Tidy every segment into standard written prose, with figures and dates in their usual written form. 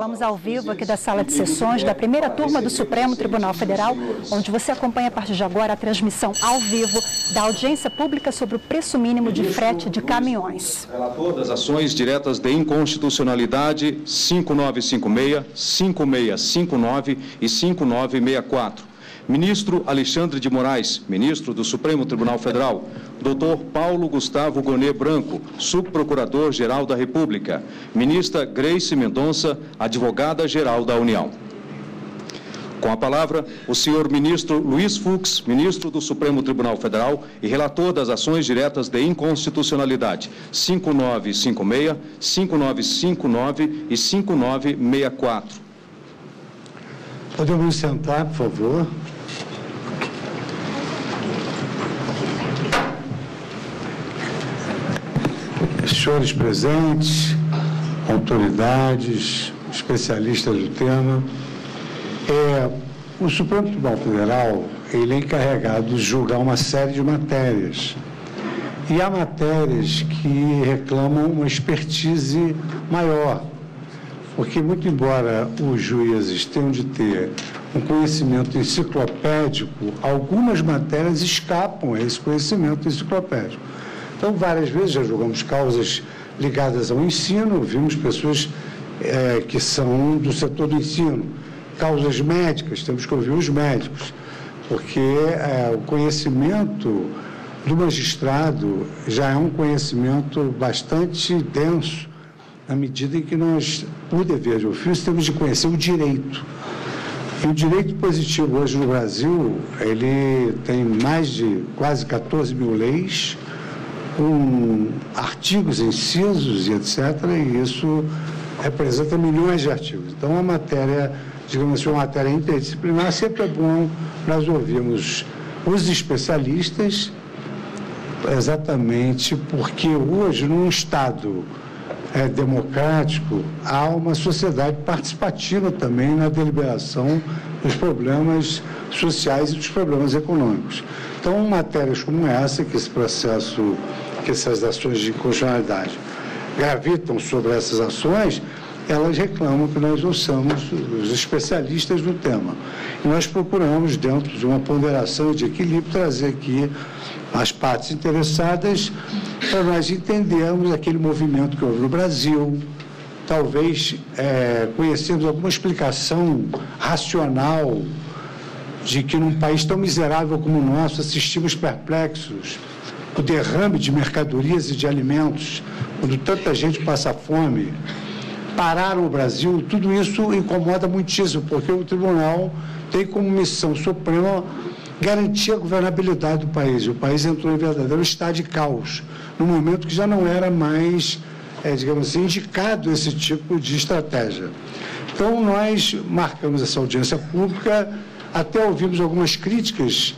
Falamos ao vivo aqui da sala de sessões da primeira turma do Supremo Tribunal Federal, onde você acompanha a partir de agora a transmissão ao vivo da audiência pública sobre o preço mínimo de frete de caminhões. Relator das ações diretas de inconstitucionalidade 5956, 5659 e 5964. Ministro Alexandre de Moraes, ministro do Supremo Tribunal Federal. Dr. Paulo Gustavo Gonet Branco, subprocurador-geral da República. Ministra Grace Mendonça, advogada-geral da União. Com a palavra, o senhor ministro Luiz Fux, ministro do Supremo Tribunal Federal e relator das ações diretas de inconstitucionalidade 5956, 5959 e 5964. Podemos sentar, por favor. Senhores presentes, autoridades, especialistas do tema, o Supremo Tribunal Federal ele é encarregado de julgar uma série de matérias. E há matérias que reclamam uma expertise maior, porque, muito embora os juízes tenham de ter um conhecimento enciclopédico, algumas matérias escapam a esse conhecimento enciclopédico. Então, várias vezes já julgamos causas ligadas ao ensino, vimos pessoas que são do setor do ensino, causas médicas, temos que ouvir os médicos, porque o conhecimento do magistrado já é um conhecimento bastante denso, na medida em que nós, por dever de ofício, temos de conhecer o direito. E o direito positivo hoje no Brasil, ele tem mais de quase 14 mil leis, com artigos, incisos e etc., e isso representa milhões de artigos. Então, a matéria, digamos assim, uma matéria interdisciplinar, sempre é bom nós ouvirmos os especialistas, exatamente porque hoje, num Estado democrático, há uma sociedade participativa também na deliberação dos problemas sociais e dos problemas econômicos. Então, matérias como essa, que esse processo, que essas ações de inconstitucionalidade gravitam sobre essas ações, elas reclamam que nós ouçamos os especialistas no tema. E nós procuramos, dentro de uma ponderação de equilíbrio, trazer aqui as partes interessadas para nós entendermos aquele movimento que houve no Brasil, talvez conhecermos alguma explicação racional de que num país tão miserável como o nosso assistimos perplexos o derrame de mercadorias e de alimentos, quando tanta gente passa fome, pararam o Brasil. Tudo isso incomoda muitíssimo, porque o tribunal tem como missão suprema garantir a governabilidade do país. O país entrou em verdadeiro estado de caos, num momento que já não era mais, digamos assim, indicado esse tipo de estratégia. Então, nós marcamos essa audiência pública, até ouvimos algumas críticas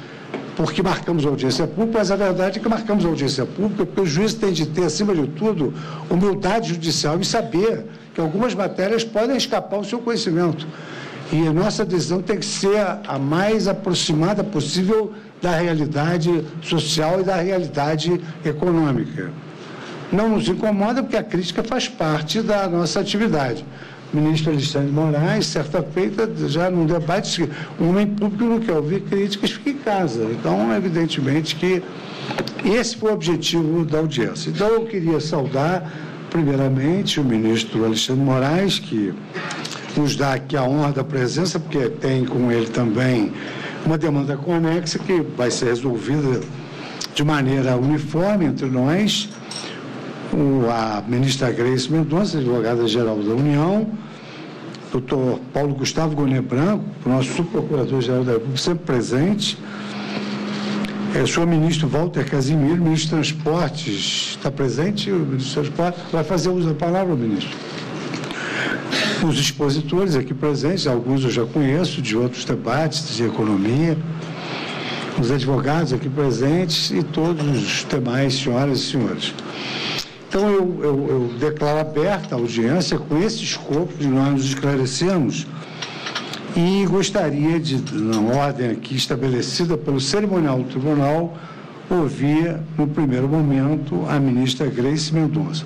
porque marcamos a audiência pública, mas a verdade é que marcamos a audiência pública porque o juiz tem de ter, acima de tudo, humildade judicial e saber que algumas matérias podem escapar ao seu conhecimento. E a nossa decisão tem que ser a mais aproximada possível da realidade social e da realidade econômica. Não nos incomoda porque a crítica faz parte da nossa atividade. O ministro Alexandre de Moraes, certa feita, já num debate, um homem público não quer ouvir críticas, fica em casa. Então, evidentemente que esse foi o objetivo da audiência. Então, eu queria saudar, primeiramente, o ministro Alexandre de Moraes, que nos dá aqui a honra da presença, porque tem com ele também uma demanda conexa que vai ser resolvida de maneira uniforme entre nós. A ministra Grace Mendonça, advogada-geral da União, doutor Paulo Gustavo Gonet Branco, o nosso subprocurador-geral da República, sempre presente, o senhor ministro Walter Casimiro, ministro de Transportes, está presente? O ministro de Transportes vai fazer uso da palavra, ministro. Os expositores aqui presentes, alguns eu já conheço, de outros debates de economia, os advogados aqui presentes e todos os demais senhoras e senhores. Então, eu declaro aberta a audiência com esse escopo de nós nos esclarecermos e gostaria de, na ordem aqui estabelecida pelo cerimonial do tribunal, ouvir, no primeiro momento, a ministra Grace Mendonça.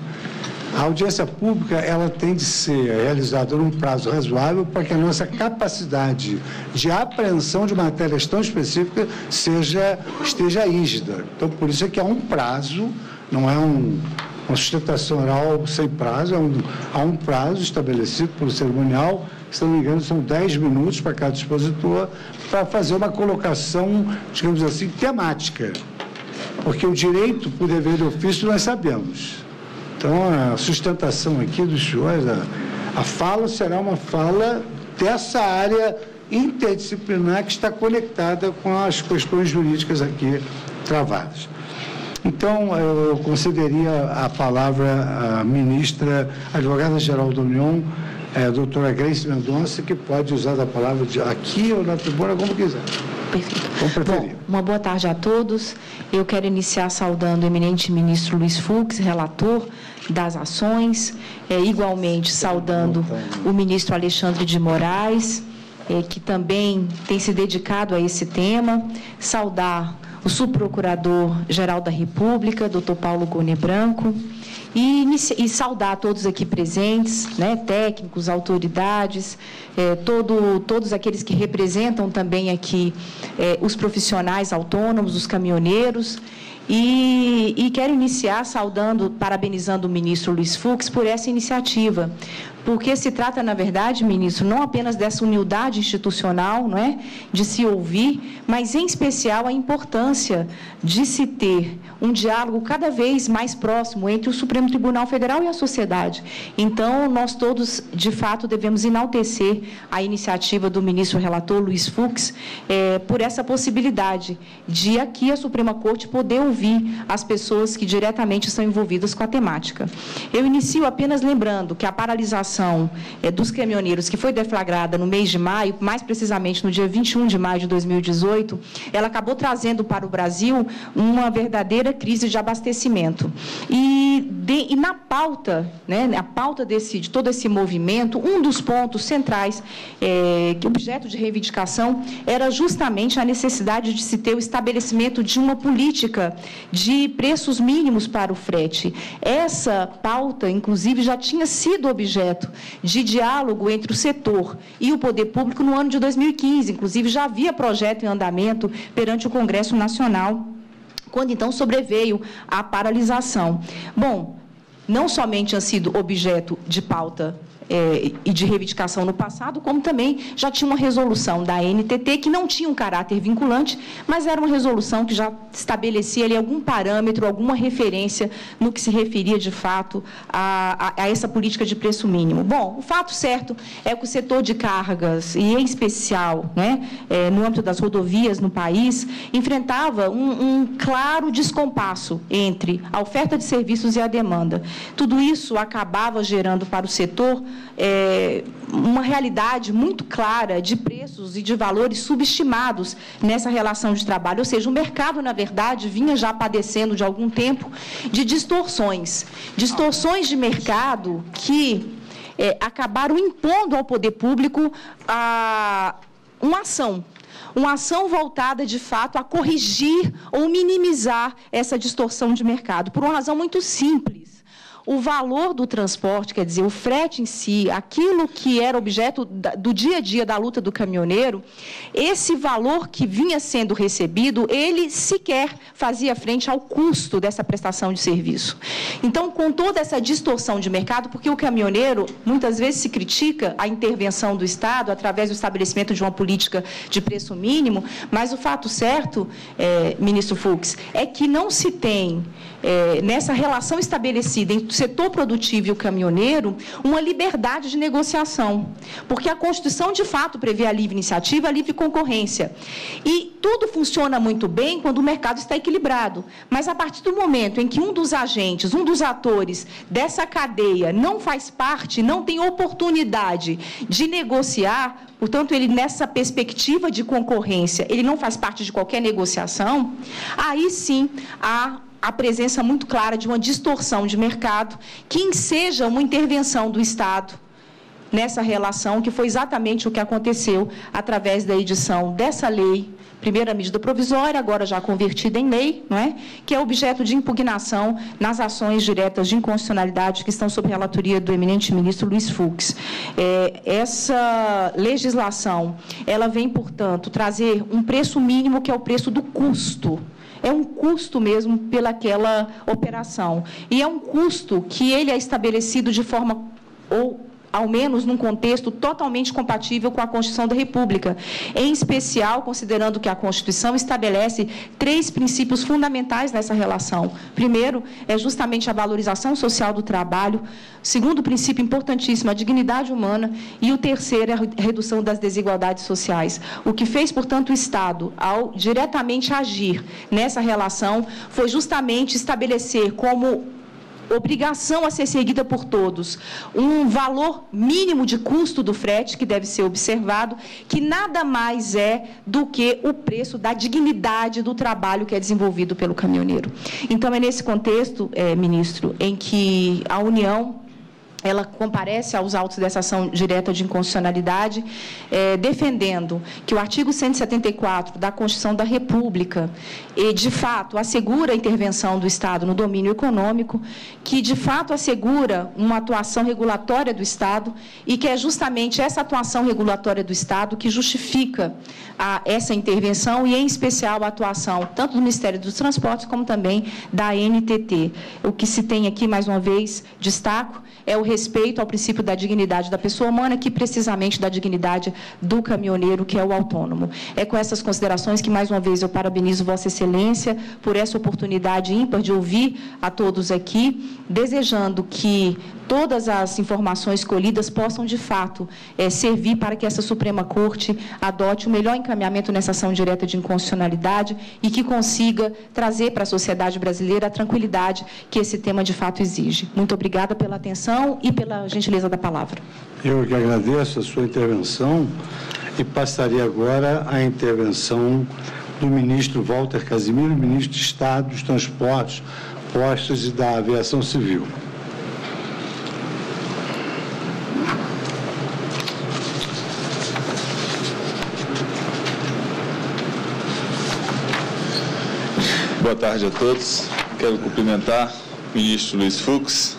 A audiência pública, ela tem de ser realizada num prazo razoável para que a nossa capacidade de apreensão de matérias tão específicas esteja rígida. Então, por isso é que há um prazo, não é uma sustentação oral sem prazo, há um prazo estabelecido pelo cerimonial, se não me engano, são 10 minutos para cada expositor, para fazer uma colocação, digamos assim, temática. Porque o direito, por dever de ofício, nós sabemos. Então, a sustentação aqui dos senhores, a fala será uma fala dessa área interdisciplinar que está conectada com as questões jurídicas aqui travadas. Então, eu concederia a palavra à ministra, advogada-geral da União, doutora Grace Mendonça, que pode usar a palavra aqui ou na tribuna, como quiser. Perfeito. Bom, uma boa tarde a todos. Eu quero iniciar saudando o eminente ministro Luiz Fux, relator das ações, igualmente saudando o ministro Alexandre de Moraes, que também tem se dedicado a esse tema, saudar o subprocurador-geral da República, doutor Paulo Gone Branco, e saudar todos aqui presentes, técnicos, autoridades, todos aqueles que representam também aqui os profissionais autônomos, os caminhoneiros, e quero iniciar parabenizando o ministro Luiz Fux por essa iniciativa, porque se trata, na verdade, ministro, não apenas dessa humildade institucional, de se ouvir, mas, em especial, a importância de se ter um diálogo cada vez mais próximo entre o Supremo Tribunal Federal e a sociedade. Então, nós todos, de fato, devemos enaltecer a iniciativa do ministro relator Luiz Fux por essa possibilidade de, aqui, a Suprema Corte poder ouvir as pessoas que diretamente estão envolvidas com a temática. Eu inicio apenas lembrando que a paralisação dos caminhoneiros, que foi deflagrada no mês de maio, mais precisamente no dia 21 de maio de 2018, ela acabou trazendo para o Brasil uma verdadeira crise de abastecimento. E na pauta, a pauta de todo esse movimento, um dos pontos centrais, que objeto de reivindicação, era justamente a necessidade de se ter o estabelecimento de uma política de preços mínimos para o frete. Essa pauta, inclusive, já tinha sido objeto de diálogo entre o setor e o poder público no ano de 2015. Inclusive, já havia projeto em andamento perante o Congresso Nacional, quando, então, sobreveio a paralisação. Bom, não somente tinha sido objeto de pauta e de reivindicação no passado, como também já tinha uma resolução da ANTT que não tinha um caráter vinculante, mas era uma resolução que já estabelecia ali algum parâmetro, alguma referência no que se referia, de fato, a essa política de preço mínimo. Bom, o fato certo é que o setor de cargas, e em especial, no âmbito das rodovias no país, enfrentava um claro descompasso entre a oferta de serviços e a demanda. Tudo isso acabava gerando para o setor uma realidade muito clara de preços e de valores subestimados nessa relação de trabalho. Ou seja, o mercado, na verdade, vinha já padecendo de algum tempo de distorções de mercado que acabaram impondo ao poder público uma ação voltada, de fato, a corrigir ou minimizar essa distorção de mercado, por uma razão muito simples. O valor do transporte, quer dizer, o frete em si, aquilo que era objeto do dia a dia da luta do caminhoneiro, esse valor que vinha sendo recebido, ele sequer fazia frente ao custo dessa prestação de serviço. Então, com toda essa distorção de mercado, porque o caminhoneiro, muitas vezes se critica a intervenção do Estado através do estabelecimento de uma política de preço mínimo, mas o fato certo, ministro Fux, é que não se tem, nessa relação estabelecida entre o setor produtivo e o caminhoneiro, uma liberdade de negociação, porque a Constituição, de fato, prevê a livre iniciativa, a livre concorrência. E tudo funciona muito bem quando o mercado está equilibrado, mas a partir do momento em que um dos agentes, um dos atores dessa cadeia não faz parte, não tem oportunidade de negociar, portanto, ele, nessa perspectiva de concorrência, ele não faz parte de qualquer negociação, aí sim há a presença muito clara de uma distorção de mercado que enseja uma intervenção do Estado nessa relação, que foi exatamente o que aconteceu através da edição dessa lei, primeira medida provisória, agora já convertida em lei, não é? Que é objeto de impugnação nas ações diretas de inconstitucionalidade que estão sob relatoria do eminente ministro Luiz Fux. Essa legislação, ela vem, portanto, trazer um preço mínimo, que é o preço do custo. É um custo mesmo pelaquela operação. E é um custo que ele é estabelecido de forma, ou ao menos num contexto totalmente compatível com a Constituição da República, em especial considerando que a Constituição estabelece 3 princípios fundamentais nessa relação. Primeiro, é justamente a valorização social do trabalho. Segundo princípio importantíssimo, a dignidade humana. E o terceiro é a redução das desigualdades sociais. O que fez, portanto, o Estado, ao diretamente agir nessa relação, foi justamente estabelecer como obrigação a ser seguida por todos um valor mínimo de custo do frete, que deve ser observado, que nada mais é do que o preço da dignidade do trabalho que é desenvolvido pelo caminhoneiro. Então, é nesse contexto, ministro, em que a União ela comparece aos autos dessa ação direta de inconstitucionalidade, defendendo que o artigo 174 da Constituição da República, de fato, assegura a intervenção do Estado no domínio econômico, que, de fato, assegura uma atuação regulatória do Estado e que é justamente essa atuação regulatória do Estado que justifica essa intervenção e, em especial, a atuação tanto do Ministério dos Transportes como também da ANTT. O que se tem aqui, mais uma vez, destaco, é o respeito ao princípio da dignidade da pessoa humana, que precisamente da dignidade do caminhoneiro, que é o autônomo. É com essas considerações que, mais uma vez, eu parabenizo Vossa Excelência por essa oportunidade ímpar de ouvir a todos aqui, desejando que todas as informações colhidas possam, de fato, servir para que essa Suprema Corte adote o melhor encaminhamento nessa ação direta de inconstitucionalidade e que consiga trazer para a sociedade brasileira a tranquilidade que esse tema, de fato, exige. Muito obrigada pela atenção e pela gentileza da palavra. Eu que agradeço a sua intervenção e passaria agora à intervenção do ministro Walter Casimiro, ministro de Estado dos Transportes, Postos e da Aviação Civil. Boa tarde a todos. Quero cumprimentar o ministro Luiz Fux,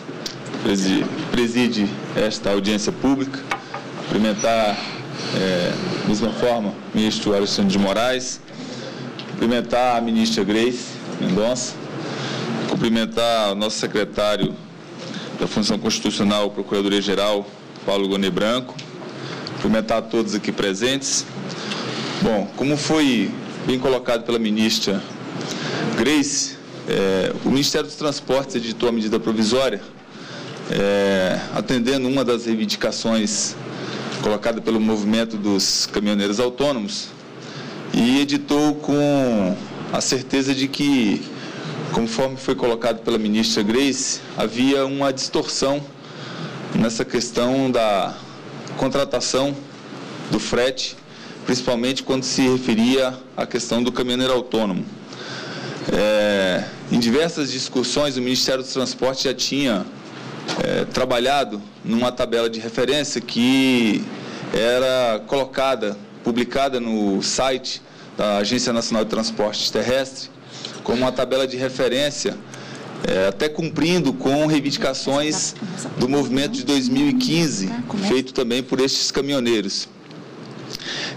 preside esta audiência pública, cumprimentar, da mesma forma, o ministro Alexandre de Moraes, cumprimentar a ministra Grace Mendonça, cumprimentar o nosso secretário da Função Constitucional, Procuradoria-Geral, Paulo Gonê Branco, cumprimentar a todos aqui presentes. Bom, como foi bem colocado pela ministra Grace, o Ministério dos Transportes editou a medida provisória, atendendo uma das reivindicações colocada pelo movimento dos caminhoneiros autônomos, e editou com a certeza de que, conforme foi colocado pela ministra Grace, havia uma distorção nessa questão da contratação do frete, principalmente quando se referia à questão do caminhoneiro autônomo. Em diversas discussões, o Ministério dos Transportes já tinha trabalhado numa tabela de referência que era publicada no site da Agência Nacional de Transportes Terrestre, como uma tabela de referência, até cumprindo com reivindicações do movimento de 2015, feito também por estes caminhoneiros.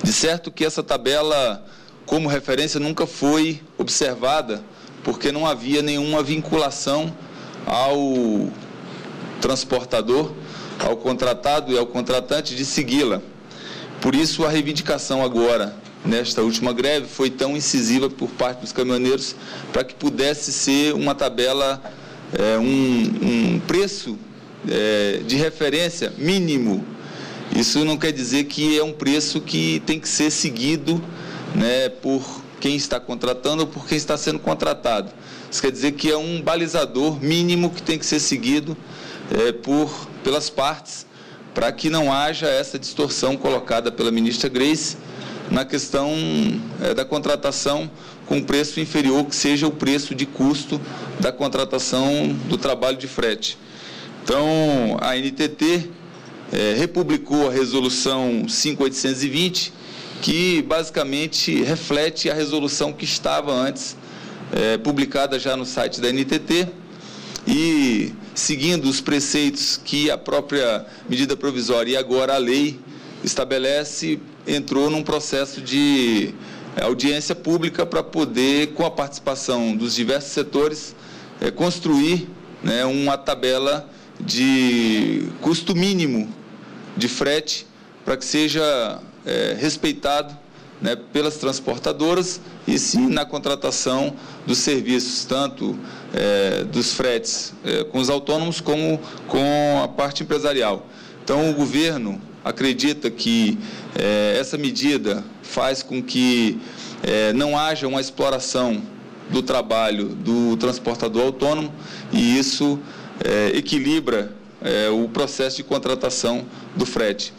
De certo que essa tabela, como referência, nunca foi observada, porque não havia nenhuma vinculação ao transportador, ao contratado e ao contratante de segui-la. Por isso, a reivindicação agora, nesta última greve, foi tão incisiva por parte dos caminhoneiros, para que pudesse ser uma tabela, um preço de referência mínimo. Isso não quer dizer que é um preço que tem que ser seguido, né, por quem está contratando ou por quem está sendo contratado. Isso quer dizer que é um balizador mínimo que tem que ser seguido pelas partes, para que não haja essa distorção colocada pela ministra Grace na questão da contratação com preço inferior, que seja o preço de custo da contratação do trabalho de frete. Então, a ANTT republicou a resolução 5820, que basicamente reflete a resolução que estava antes, publicada já no site da NTT, e seguindo os preceitos que a própria medida provisória e agora a lei estabelece, entrou num processo de audiência pública para poder, com a participação dos diversos setores, construir, né, uma tabela de custo mínimo de frete para que seja respeitado, né, pelas transportadoras e sim na contratação dos serviços, tanto dos fretes com os autônomos como com a parte empresarial. Então, o governo acredita que essa medida faz com que não haja uma exploração do trabalho do transportador autônomo e isso equilibra o processo de contratação do frete.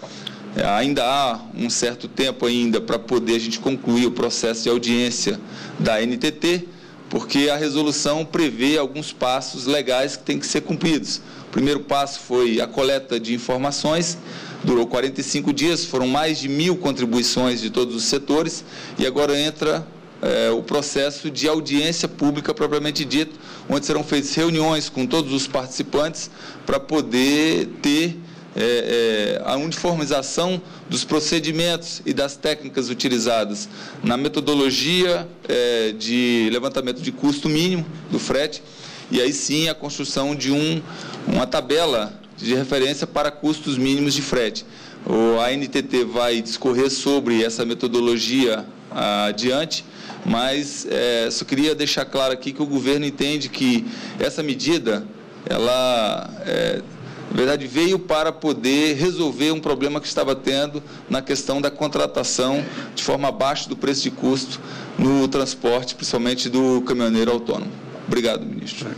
Ainda há um certo tempo ainda para poder a gente concluir o processo de audiência da NTT, porque a resolução prevê alguns passos legais que têm que ser cumpridos. O primeiro passo foi a coleta de informações, durou 45 dias, foram mais de 1.000 contribuições de todos os setores, e agora entra o processo de audiência pública propriamente dito, onde serão feitas reuniões com todos os participantes para poder ter a uniformização dos procedimentos e das técnicas utilizadas na metodologia de levantamento de custo mínimo do frete, e aí sim a construção de uma tabela de referência para custos mínimos de frete. A NTT vai discorrer sobre essa metodologia adiante, mas só queria deixar claro aqui que o governo entende que essa medida, ela, na verdade, veio para poder resolver um problema que estava tendo na questão da contratação de forma abaixo do preço de custo no transporte, principalmente do caminhoneiro autônomo. Obrigado, ministro.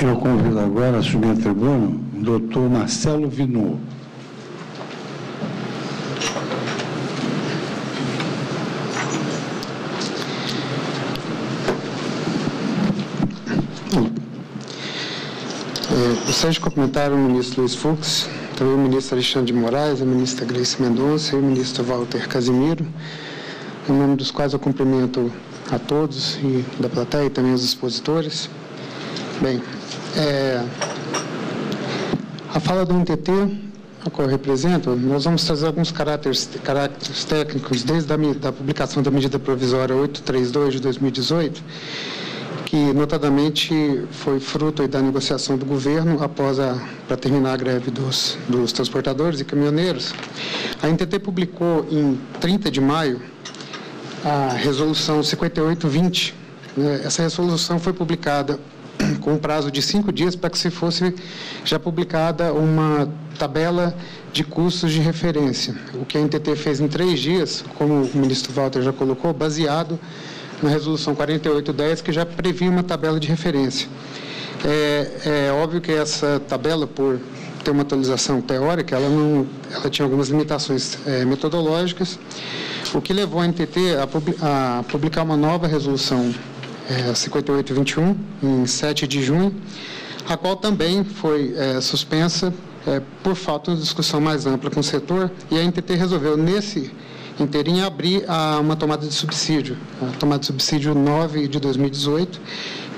Eu convido agora a subir à tribuna o doutor Marcelo Vinô. Gostaria de cumprimentar o ministro Luiz Fux, também o ministro Alexandre de Moraes, a ministra Gleice Mendonça e o ministro Walter Casimiro, em nome dos quais eu cumprimento a todos e da plateia e também os expositores. Bem, a fala do NTT, a qual eu represento, nós vamos trazer alguns caracteres técnicos desde a publicação da medida provisória 832 de 2018, que notadamente foi fruto da negociação do governo para terminar a greve dos transportadores e caminhoneiros. A NTT publicou em 30 de maio a resolução 5820. Essa resolução foi publicada com um prazo de 5 dias para que se fosse já publicada uma tabela de custos de referência. O que a NTT fez em 3 dias, como o ministro Walter já colocou, baseado na resolução 4810, que já previa uma tabela de referência. É óbvio que essa tabela, por ter uma atualização teórica, ela tinha algumas limitações metodológicas, o que levou a NTT a publicar uma nova resolução 5821, em 7 de junho, a qual também foi suspensa por falta de discussão mais ampla com o setor, e a NTT resolveu, nesse inteirinho, abrir uma tomada de subsídio, a tomada de subsídio 9 de 2018,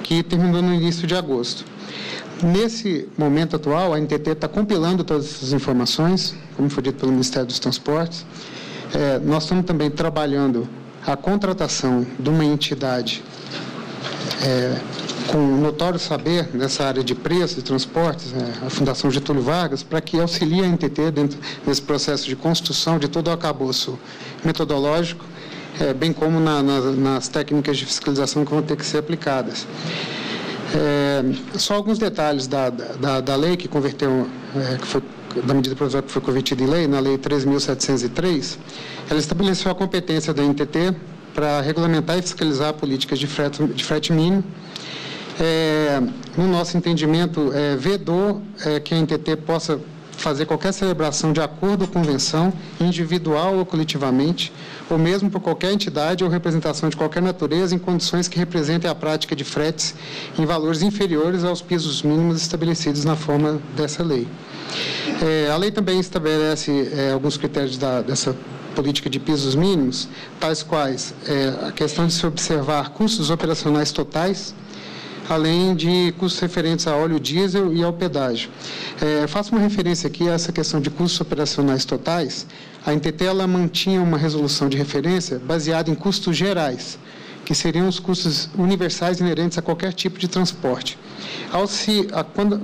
que terminou no início de agosto. Nesse momento atual, a NTT está compilando todas essas informações, como foi dito pelo Ministério dos Transportes. Nós estamos também trabalhando a contratação de uma entidade com notório saber nessa área de preços e transportes, a Fundação Getúlio Vargas, para que auxilie a NTT dentro desse processo de construção de todo o arcabouço metodológico, bem como nas técnicas de fiscalização que vão ter que ser aplicadas. Só alguns detalhes da lei que converteu, da medida provisória que foi convertida em lei, na Lei 3.703, ela estabeleceu a competência da NTT para regulamentar e fiscalizar políticas de frete mínimo. No nosso entendimento, vedou que a NTT possa fazer qualquer celebração de acordo ou convenção, individual ou coletivamente, ou mesmo por qualquer entidade ou representação de qualquer natureza em condições que representem a prática de fretes em valores inferiores aos pisos mínimos estabelecidos na forma dessa lei. A lei também estabelece alguns critérios dessa política de pisos mínimos, tais quais a questão de se observar custos operacionais totais, além de custos referentes a óleo diesel e ao pedágio. Faço uma referência aqui a essa questão de custos operacionais totais. A NTT ela mantinha uma resolução de referência baseada em custos gerais, que seriam os custos universais inerentes a qualquer tipo de transporte.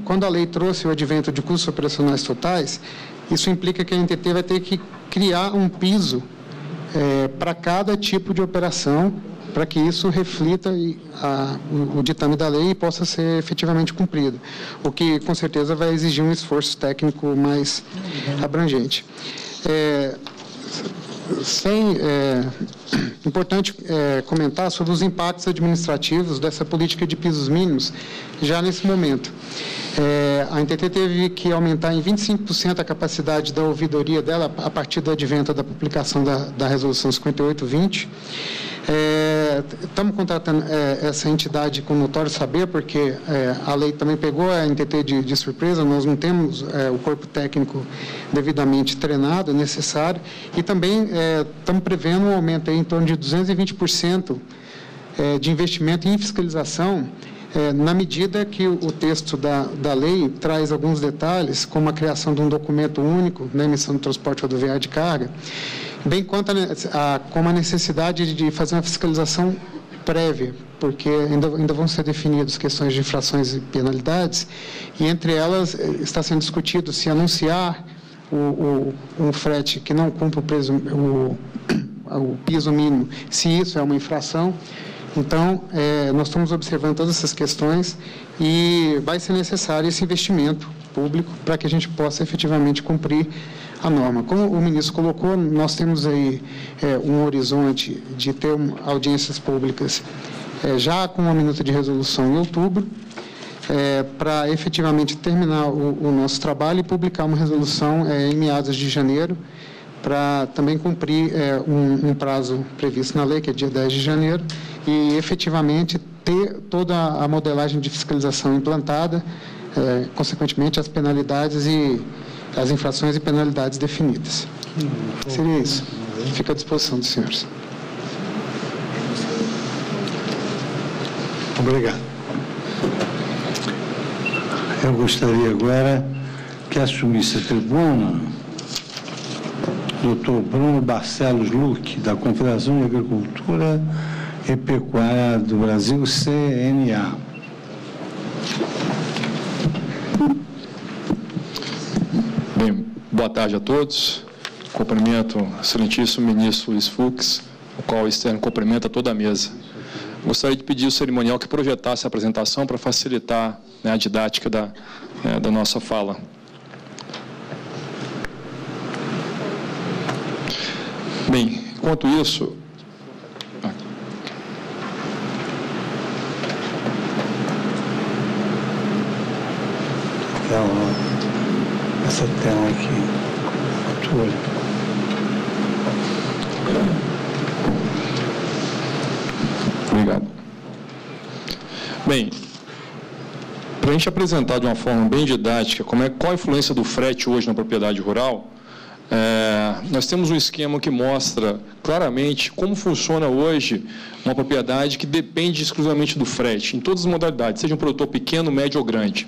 Quando a lei trouxe o advento de custos operacionais totais, isso implica que a NTT vai ter que criar um piso para cada tipo de operação, para que isso reflita o ditame da lei e possa ser efetivamente cumprido, o que, com certeza, vai exigir um esforço técnico mais abrangente. Importante comentar sobre os impactos administrativos dessa política de pisos mínimos já nesse momento. A NTT teve que aumentar em 25% a capacidade da ouvidoria dela a partir do advento da publicação da Resolução 5820. Estamos contratando essa entidade com notório saber, porque a lei também pegou a NTT de surpresa, nós não temos o corpo técnico devidamente treinado, necessário, e também estamos prevendo um aumento aí em torno de 220% de investimento em fiscalização, na medida que o texto da lei traz alguns detalhes, como a criação de um documento único na emissão do transporte rodoviário de carga, bem quanto como a necessidade de fazer uma fiscalização prévia, porque ainda vão ser definidas questões de infrações e penalidades, e entre elas está sendo discutido se anunciar um frete que não cumpre o piso mínimo, se isso é uma infração. Então, nós estamos observando todas essas questões e vai ser necessário esse investimento público para que a gente possa efetivamente cumprir a norma. Como o ministro colocou, nós temos aí um horizonte de ter audiências públicas já com uma minuta de resolução em outubro, para efetivamente terminar o nosso trabalho e publicar uma resolução em meados de janeiro, para também cumprir um prazo previsto na lei, que é dia 10 de janeiro, e efetivamente ter toda a modelagem de fiscalização implantada, consequentemente as penalidades e as infrações e penalidades definidas. Seria isso. Fica à disposição dos senhores. Obrigado. Eu gostaria agora que assumisse a tribuna Dr. Bruno Barcelos Luque, da Confederação de Agricultura e Pecuária do Brasil, CNA. Bem, boa tarde a todos. Cumprimento o excelentíssimo ministro Luiz Fux, o qual externo cumprimenta toda a mesa. Gostaria de pedir ao cerimonial que projetasse a apresentação para facilitar a didática da nossa fala. Bem, enquanto isso... Essa tela aqui, altura. Obrigado. Bem, para a gente apresentar de uma forma bem didática qual a influência do frete hoje na propriedade rural, nós temos um esquema que mostra claramente como funciona hoje uma propriedade que depende exclusivamente do frete, em todas as modalidades, seja um produtor pequeno, médio ou grande.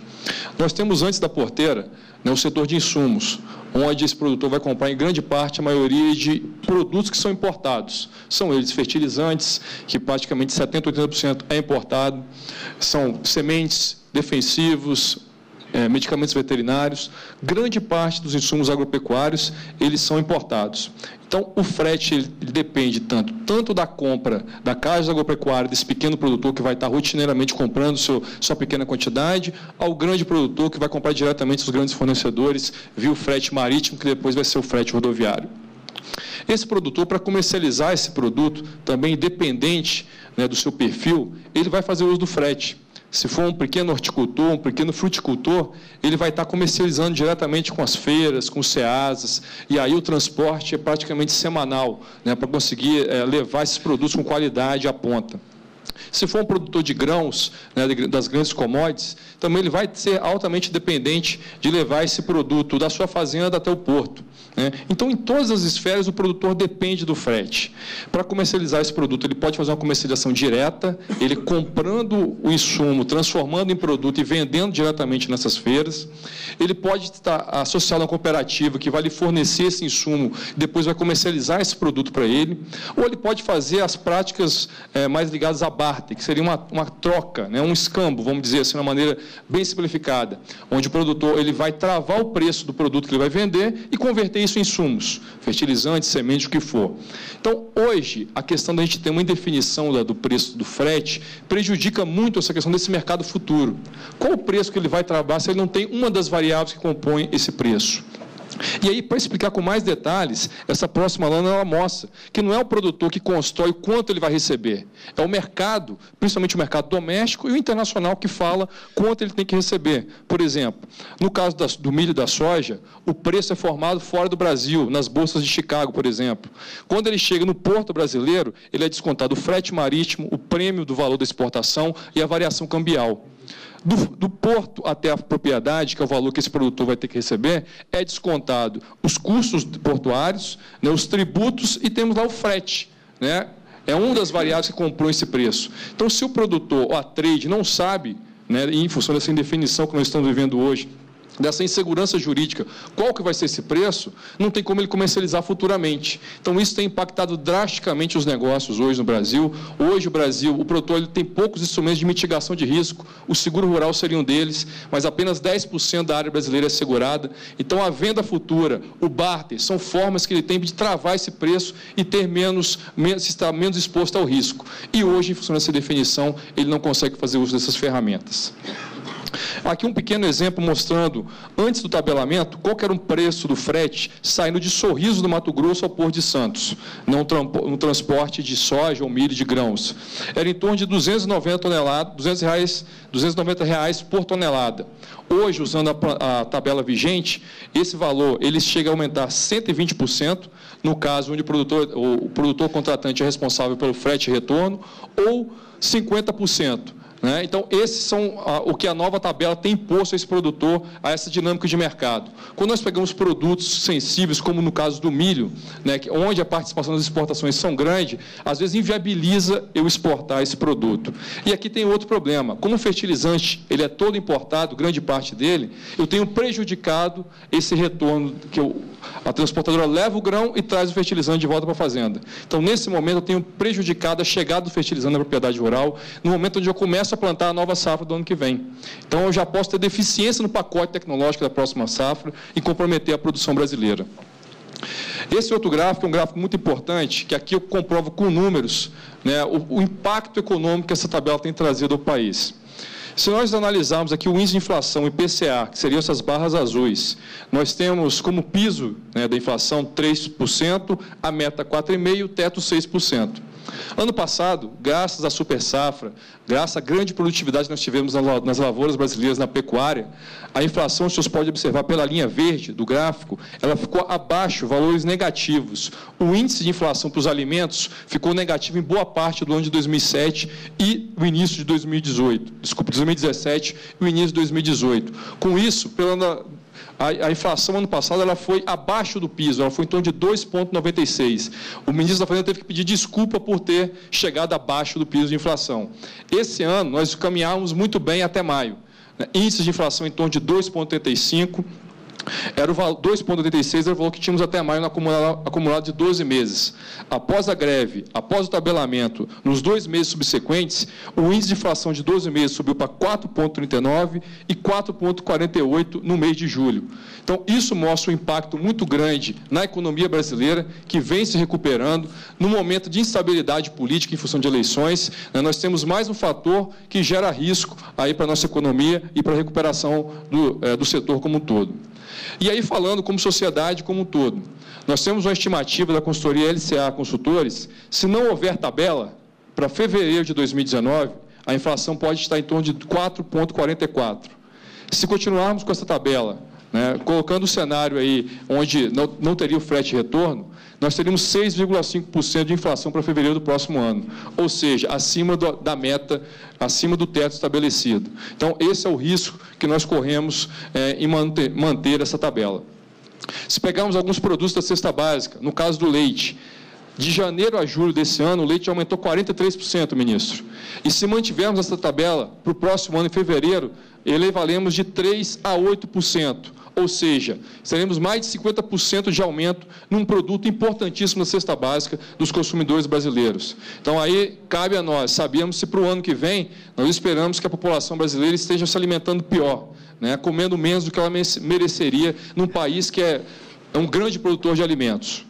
Nós temos antes da porteira o setor de insumos, onde esse produtor vai comprar em grande parte a maioria de produtos que são importados. São eles fertilizantes, que praticamente 70% a 80% é importado, são sementes, defensivos, medicamentos veterinários, grande parte dos insumos agropecuários, eles são importados. Então, o frete ele depende tanto da compra da casa agropecuária, desse pequeno produtor que vai estar rotineiramente comprando sua pequena quantidade, ao grande produtor que vai comprar diretamente dos grandes fornecedores, via o frete marítimo, que depois vai ser o frete rodoviário. Esse produtor, para comercializar esse produto, também independente do seu perfil, ele vai fazer uso do frete. se for um pequeno horticultor, um pequeno fruticultor, ele vai estar comercializando diretamente com as feiras, com os ceasas, e aí o transporte é praticamente semanal, né, para conseguir levar esses produtos com qualidade à ponta. Se for um produtor de grãos, né, das grandes commodities, também ele vai ser altamente dependente de levar esse produto da sua fazenda até o porto, né? Então, em todas as esferas, o produtor depende do frete. Para comercializar esse produto, ele pode fazer uma comercialização direta, ele comprando o insumo, transformando em produto e vendendo diretamente nessas feiras. Ele pode estar associado a uma cooperativa que vai lhe fornecer esse insumo, depois vai comercializar esse produto para ele. Ou ele pode fazer as práticas mais ligadas à barter, que seria uma troca, né, um escambo, vamos dizer assim, de uma maneira bem simplificada, onde o produtor ele vai travar o preço do produto que ele vai vender e converter isso em insumos, fertilizantes, sementes, o que for. Então, hoje, a questão da gente ter uma indefinição do preço do frete prejudica muito essa questão desse mercado futuro. Qual o preço que ele vai trabalhar se ele não tem uma das variáveis que compõem esse preço? E aí, para explicar com mais detalhes, essa próxima lâmina ela mostra que não é o produtor que constrói o quanto ele vai receber, é o mercado, principalmente o mercado doméstico e o internacional, que fala quanto ele tem que receber. Por exemplo, no caso do milho e da soja, o preço é formado fora do Brasil, nas bolsas de Chicago, por exemplo. Quando ele chega no porto brasileiro, ele é descontado o frete marítimo, o prêmio do valor da exportação e a variação cambial. Do porto até a propriedade, que é o valor que esse produtor vai ter que receber, é descontado os custos portuários, né, os tributos, e temos lá o frete, né? É uma das variáveis que compõem esse preço. Então, se o produtor ou a trade não sabe, né, em função dessa indefinição que nós estamos vivendo hoje, dessa insegurança jurídica, qual que vai ser esse preço, não tem como ele comercializar futuramente. Então, isso tem impactado drasticamente os negócios hoje no Brasil. Hoje, o Brasil, o produtor ele tem poucos instrumentos de mitigação de risco, o seguro rural seria um deles, mas apenas 10% da área brasileira é segurada. Então, a venda futura, o barter, são formas que ele tem de travar esse preço e ter estar menos exposto ao risco. E hoje, em função dessa definição, ele não consegue fazer uso dessas ferramentas. Aqui um pequeno exemplo mostrando, antes do tabelamento, qual que era o preço do frete saindo de Sorriso do Mato Grosso ao Porto de Santos, no transporte de soja ou milho de grãos. Era em torno de R$290 por tonelada. Hoje, usando a tabela vigente, esse valor ele chega a aumentar 120%, no caso onde o produtor contratante é responsável pelo frete e retorno, ou 50%. Né? Então, esses são o que a nova tabela tem imposto a esse produtor, a essa dinâmica de mercado. Quando nós pegamos produtos sensíveis, como no caso do milho, né, onde a participação das exportações são grande, às vezes inviabiliza eu exportar esse produto. E aqui tem outro problema. Como o fertilizante ele é todo importado, grande parte dele, eu tenho prejudicado esse retorno, que a transportadora leva o grão e traz o fertilizante de volta para a fazenda. Então, nesse momento, eu tenho prejudicado a chegada do fertilizante na propriedade rural, no momento onde eu começo a plantar a nova safra do ano que vem. Então, eu já posso ter deficiência no pacote tecnológico da próxima safra e comprometer a produção brasileira. Esse outro gráfico é um gráfico muito importante, que aqui eu comprovo com números, né, o impacto econômico que essa tabela tem trazido ao país. Se nós analisarmos aqui o índice de inflação, o IPCA, que seriam essas barras azuis, nós temos como piso, né, da inflação 3%, a meta 4,5%, o teto 6%. Ano passado, graças à super safra, graças à grande produtividade que nós tivemos nas lavouras brasileiras, na pecuária, a inflação, os senhores podem observar pela linha verde do gráfico, ela ficou abaixo, valores negativos. O índice de inflação para os alimentos ficou negativo em boa parte do ano de 2007 e o início de 2017 e o início de 2018. Com isso, a inflação ano passado ela foi abaixo do piso, ela foi em torno de 2,96. O ministro da Fazenda teve que pedir desculpa por ter chegado abaixo do piso de inflação. Esse ano, nós caminhávamos muito bem até maio. Índice de inflação em torno de 2,85. Era o 2,86 era o valor que tínhamos até maio no acumulado de 12 meses. Após a greve, após o tabelamento, nos 2 meses subsequentes, o índice de inflação de 12 meses subiu para 4,39 e 4,48 no mês de julho. Então, isso mostra um impacto muito grande na economia brasileira, que vem se recuperando. No momento de instabilidade política em função de eleições, né, nós temos mais um fator que gera risco aí para a nossa economia e para a recuperação do setor como um todo. E aí, falando como sociedade como um todo, nós temos uma estimativa da consultoria LCA Consultores, se não houver tabela, para fevereiro de 2019, a inflação pode estar em torno de 4,44%. Se continuarmos com essa tabela, né, colocando o cenário aí onde não teria o frete retorno, nós teríamos 6,5% de inflação para fevereiro do próximo ano, ou seja, acima da meta, acima do teto estabelecido. Então, esse é o risco que nós corremos em manter essa tabela. Se pegarmos alguns produtos da cesta básica, no caso do leite, de janeiro a julho desse ano, o leite aumentou 43%, ministro. E se mantivermos essa tabela para o próximo ano, em fevereiro, elevaremos de 3% a 8%. Ou seja, teremos mais de 50% de aumento num produto importantíssimo na cesta básica dos consumidores brasileiros. Então, aí, cabe a nós, sabemos se para o ano que vem, nós esperamos que a população brasileira esteja se alimentando pior, né, comendo menos do que ela mereceria num país que é um grande produtor de alimentos.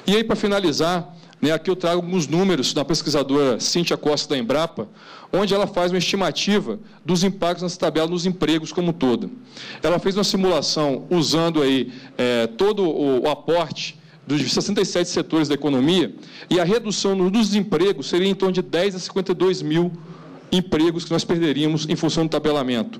E aí, para finalizar, né, aqui eu trago alguns números da pesquisadora Cíntia Costa da Embrapa, onde ela faz uma estimativa dos impactos nessa tabela nos empregos como um todo. Ela fez uma simulação usando aí todo o aporte dos 67 setores da economia, e a redução no desempregos seria em torno de 10 a 52 mil empregos que nós perderíamos em função do tabelamento.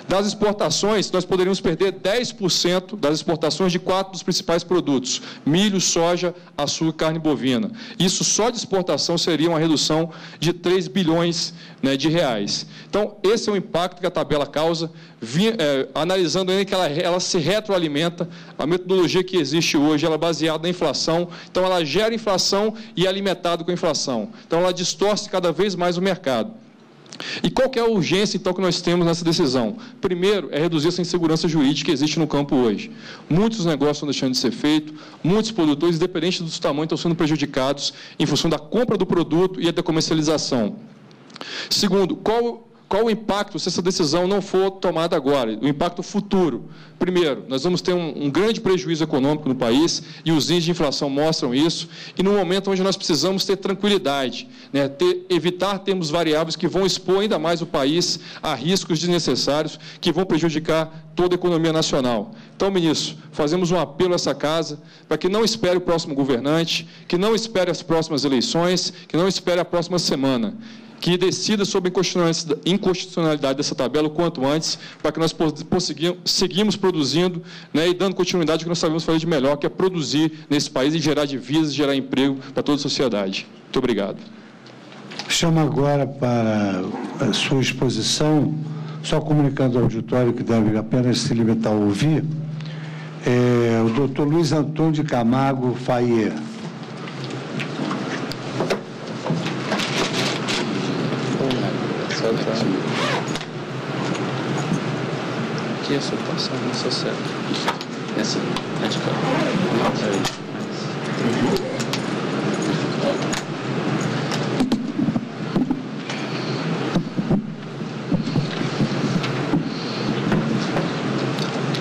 Das exportações, nós poderíamos perder 10% das exportações de 4 dos principais produtos: milho, soja, açúcar e carne bovina. Isso só de exportação seria uma redução de 3 bilhões, né, de reais. Então, esse é o impacto que a tabela causa, analisando ainda que ela se retroalimenta. A metodologia que existe hoje, ela é baseada na inflação, então ela gera inflação e é alimentada com a inflação. Então, ela distorce cada vez mais o mercado. E qual que é a urgência, então, que nós temos nessa decisão? Primeiro, é reduzir essa insegurança jurídica que existe no campo hoje. Muitos negócios estão deixando de ser feitos, muitos produtores, independente do tamanho, estão sendo prejudicados em função da compra do produto e da comercialização. Segundo, qual o impacto se essa decisão não for tomada agora, o impacto futuro? Primeiro, nós vamos ter um grande prejuízo econômico no país, e os índices de inflação mostram isso, e no momento onde nós precisamos ter tranquilidade, né, evitar termos variáveis que vão expor ainda mais o país a riscos desnecessários, que vão prejudicar toda a economia nacional. Então, ministro, fazemos um apelo a essa casa para que não espere o próximo governante, que não espere as próximas eleições, que não espere a próxima semana, que decida sobre a inconstitucionalidade dessa tabela o quanto antes, para que nós seguimos produzindo, né, e dando continuidade ao que nós sabemos fazer de melhor, que é produzir nesse país e gerar divisas e gerar emprego para toda a sociedade. Muito obrigado. Chamo agora para a sua exposição, só comunicando ao auditório que deve apenas se limitar a ouvir, o doutor Luiz Antônio de Camargo Faye. Aqui é a sua passagem, não sou certo. Essa é de cá.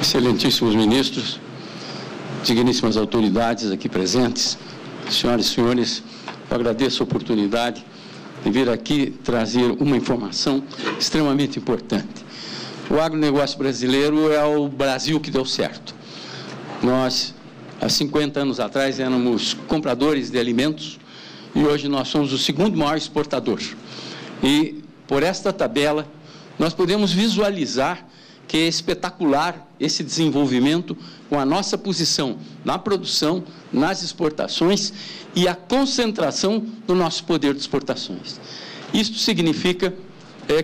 Excelentíssimos ministros, digníssimas autoridades aqui presentes, senhoras e senhores, eu agradeço a oportunidade de vir aqui trazer uma informação extremamente importante. O agronegócio brasileiro é o Brasil que deu certo. Nós, há 50 anos atrás, éramos compradores de alimentos e hoje nós somos o segundo maior exportador. E, por esta tabela, nós podemos visualizar que é espetacular esse desenvolvimento com a nossa posição na produção, nas exportações e a concentração do nosso poder de exportações. Isto significa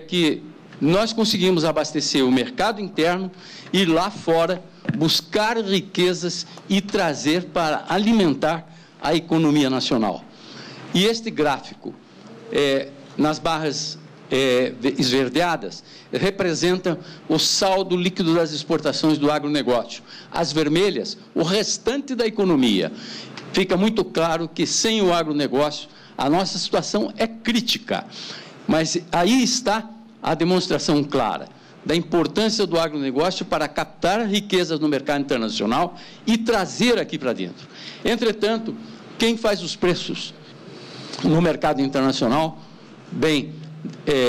que nós conseguimos abastecer o mercado interno e lá fora buscar riquezas e trazer para alimentar a economia nacional. E este gráfico, nas barras esverdeadas, representa o saldo líquido das exportações do agronegócio. As vermelhas, o restante da economia. Fica muito claro que sem o agronegócio a nossa situação é crítica. Mas aí está a demonstração clara da importância do agronegócio para captar riquezas no mercado internacional e trazer aqui para dentro. Entretanto, quem faz os preços no mercado internacional, bem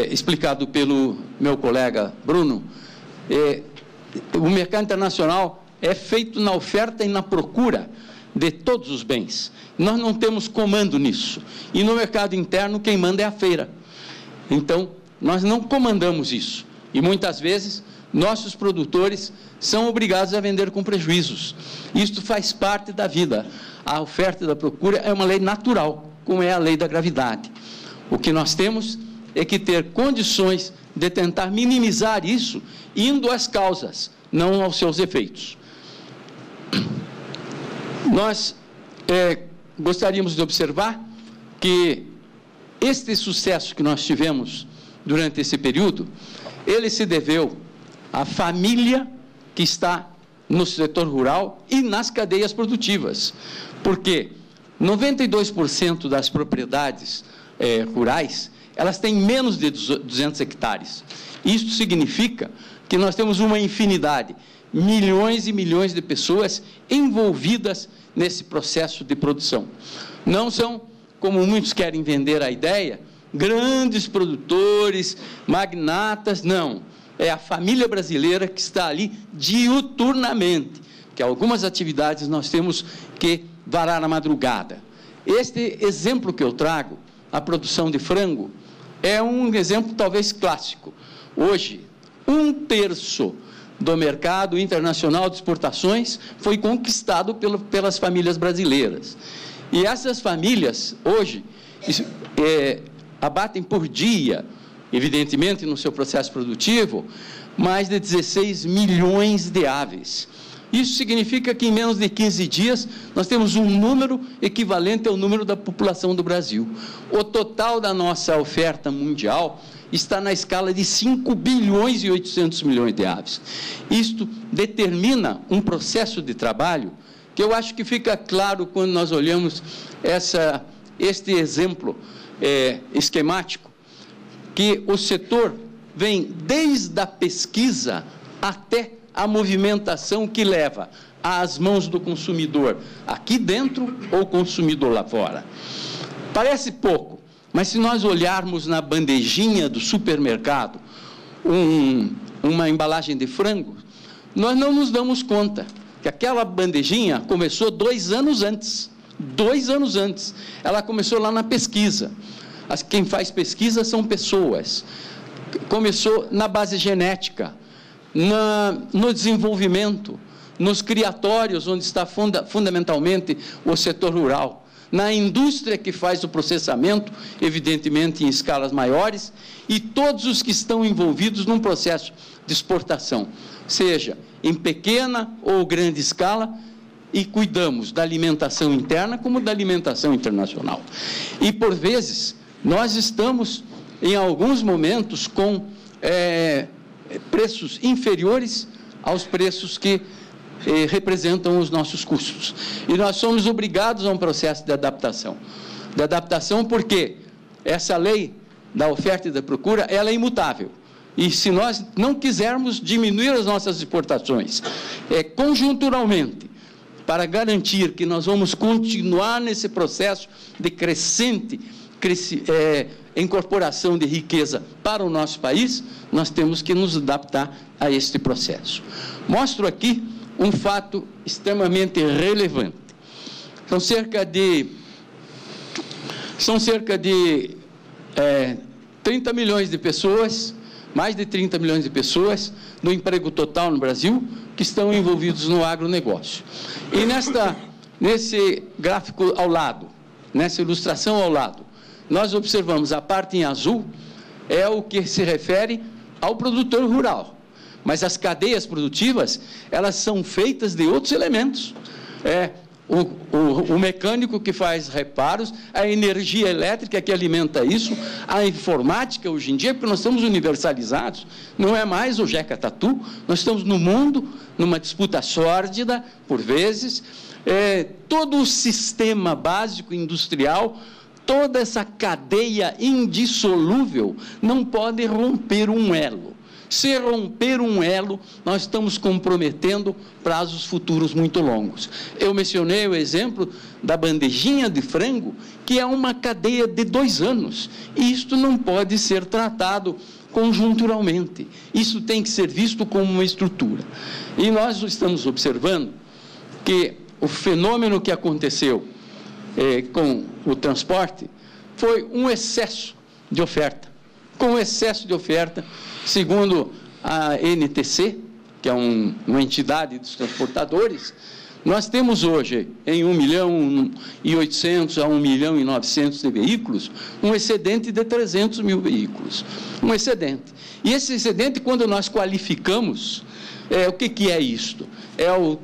explicado pelo meu colega Bruno, o mercado internacional é feito na oferta e na procura de todos os bens. Nós não temos comando nisso. E no mercado interno, quem manda é a feira. Então, nós não comandamos isso. E, muitas vezes, nossos produtores são obrigados a vender com prejuízos. Isto faz parte da vida. A oferta e da procura é uma lei natural, como é a lei da gravidade. O que nós temos é que ter condições de tentar minimizar isso, indo às causas, não aos seus efeitos. Nós gostaríamos de observar que este sucesso que nós tivemos durante esse período, ele se deveu à família que está no setor rural e nas cadeias produtivas, porque 92% das propriedades rurais, elas têm menos de 200 hectares. Isso significa que nós temos uma infinidade, milhões e milhões de pessoas envolvidas nesse processo de produção. Não são, como muitos querem vender a ideia, grandes produtores, magnatas, não. É a família brasileira que está ali diuturnamente, que algumas atividades nós temos que varar a madrugada. Este exemplo que eu trago, a produção de frango, é um exemplo talvez clássico. Hoje, 1/3 do mercado internacional de exportações foi conquistado pelas famílias brasileiras. E essas famílias, hoje, abatem por dia, evidentemente no seu processo produtivo, mais de 16 milhões de aves. Isso significa que em menos de 15 dias nós temos um número equivalente ao número da população do Brasil. O total da nossa oferta mundial está na escala de 5 bilhões e 800 milhões de aves. Isto determina um processo de trabalho que eu acho que fica claro quando nós olhamos este exemplo esquemático, que o setor vem desde a pesquisa até a movimentação que leva às mãos do consumidor, aqui dentro ou consumidor lá fora. Parece pouco, mas se nós olharmos na bandejinha do supermercado uma embalagem de frango, nós não nos damos conta que aquela bandejinha começou 2 anos antes. 2 anos antes. Ela começou lá na pesquisa. Quem faz pesquisa são pessoas. Começou na base genética, no desenvolvimento, nos criatórios, onde está fundamentalmente o setor rural, na indústria que faz o processamento, evidentemente em escalas maiores, e todos os que estão envolvidos num processo de exportação, seja em pequena ou grande escala, e cuidamos da alimentação interna como da alimentação internacional. E, por vezes, nós estamos, em alguns momentos, com preços inferiores aos preços que representam os nossos custos. E nós somos obrigados a um processo de adaptação. De adaptação porque essa lei da oferta e da procura, ela é imutável. E se nós não quisermos diminuir as nossas exportações conjunturalmente, para garantir que nós vamos continuar nesse processo de crescente incorporação de riqueza para o nosso país, nós temos que nos adaptar a este processo. Mostro aqui um fato extremamente relevante. São cerca de 30 milhões de pessoas, mais de 30 milhões de pessoas, no emprego total no Brasil, que estão envolvidos no agronegócio. E nesse gráfico ao lado, nessa ilustração ao lado, nós observamos a parte em azul, é o que se refere ao produtor rural. Mas as cadeias produtivas, elas são feitas de outros elementos. O mecânico que faz reparos, a energia elétrica que alimenta isso, a informática hoje em dia, porque nós estamos universalizados, não é mais o Jeca Tatu, nós estamos no mundo, numa disputa sórdida, por vezes, todo o sistema básico industrial, toda essa cadeia indissolúvel não pode romper um elo. Se romper um elo, nós estamos comprometendo prazos futuros muito longos. Eu mencionei o exemplo da bandejinha de frango, que é uma cadeia de 2 anos. E isto não pode ser tratado conjunturalmente. Isso tem que ser visto como uma estrutura. E nós estamos observando que o fenômeno que aconteceu com o transporte foi um excesso de oferta. com excesso de oferta, segundo a NTC, que é uma entidade dos transportadores. Nós temos hoje, em 1.800.000 a 1.900.000 de veículos, um excedente de 300 mil veículos. Um excedente. E esse excedente, quando nós qualificamos, o que é isto? É o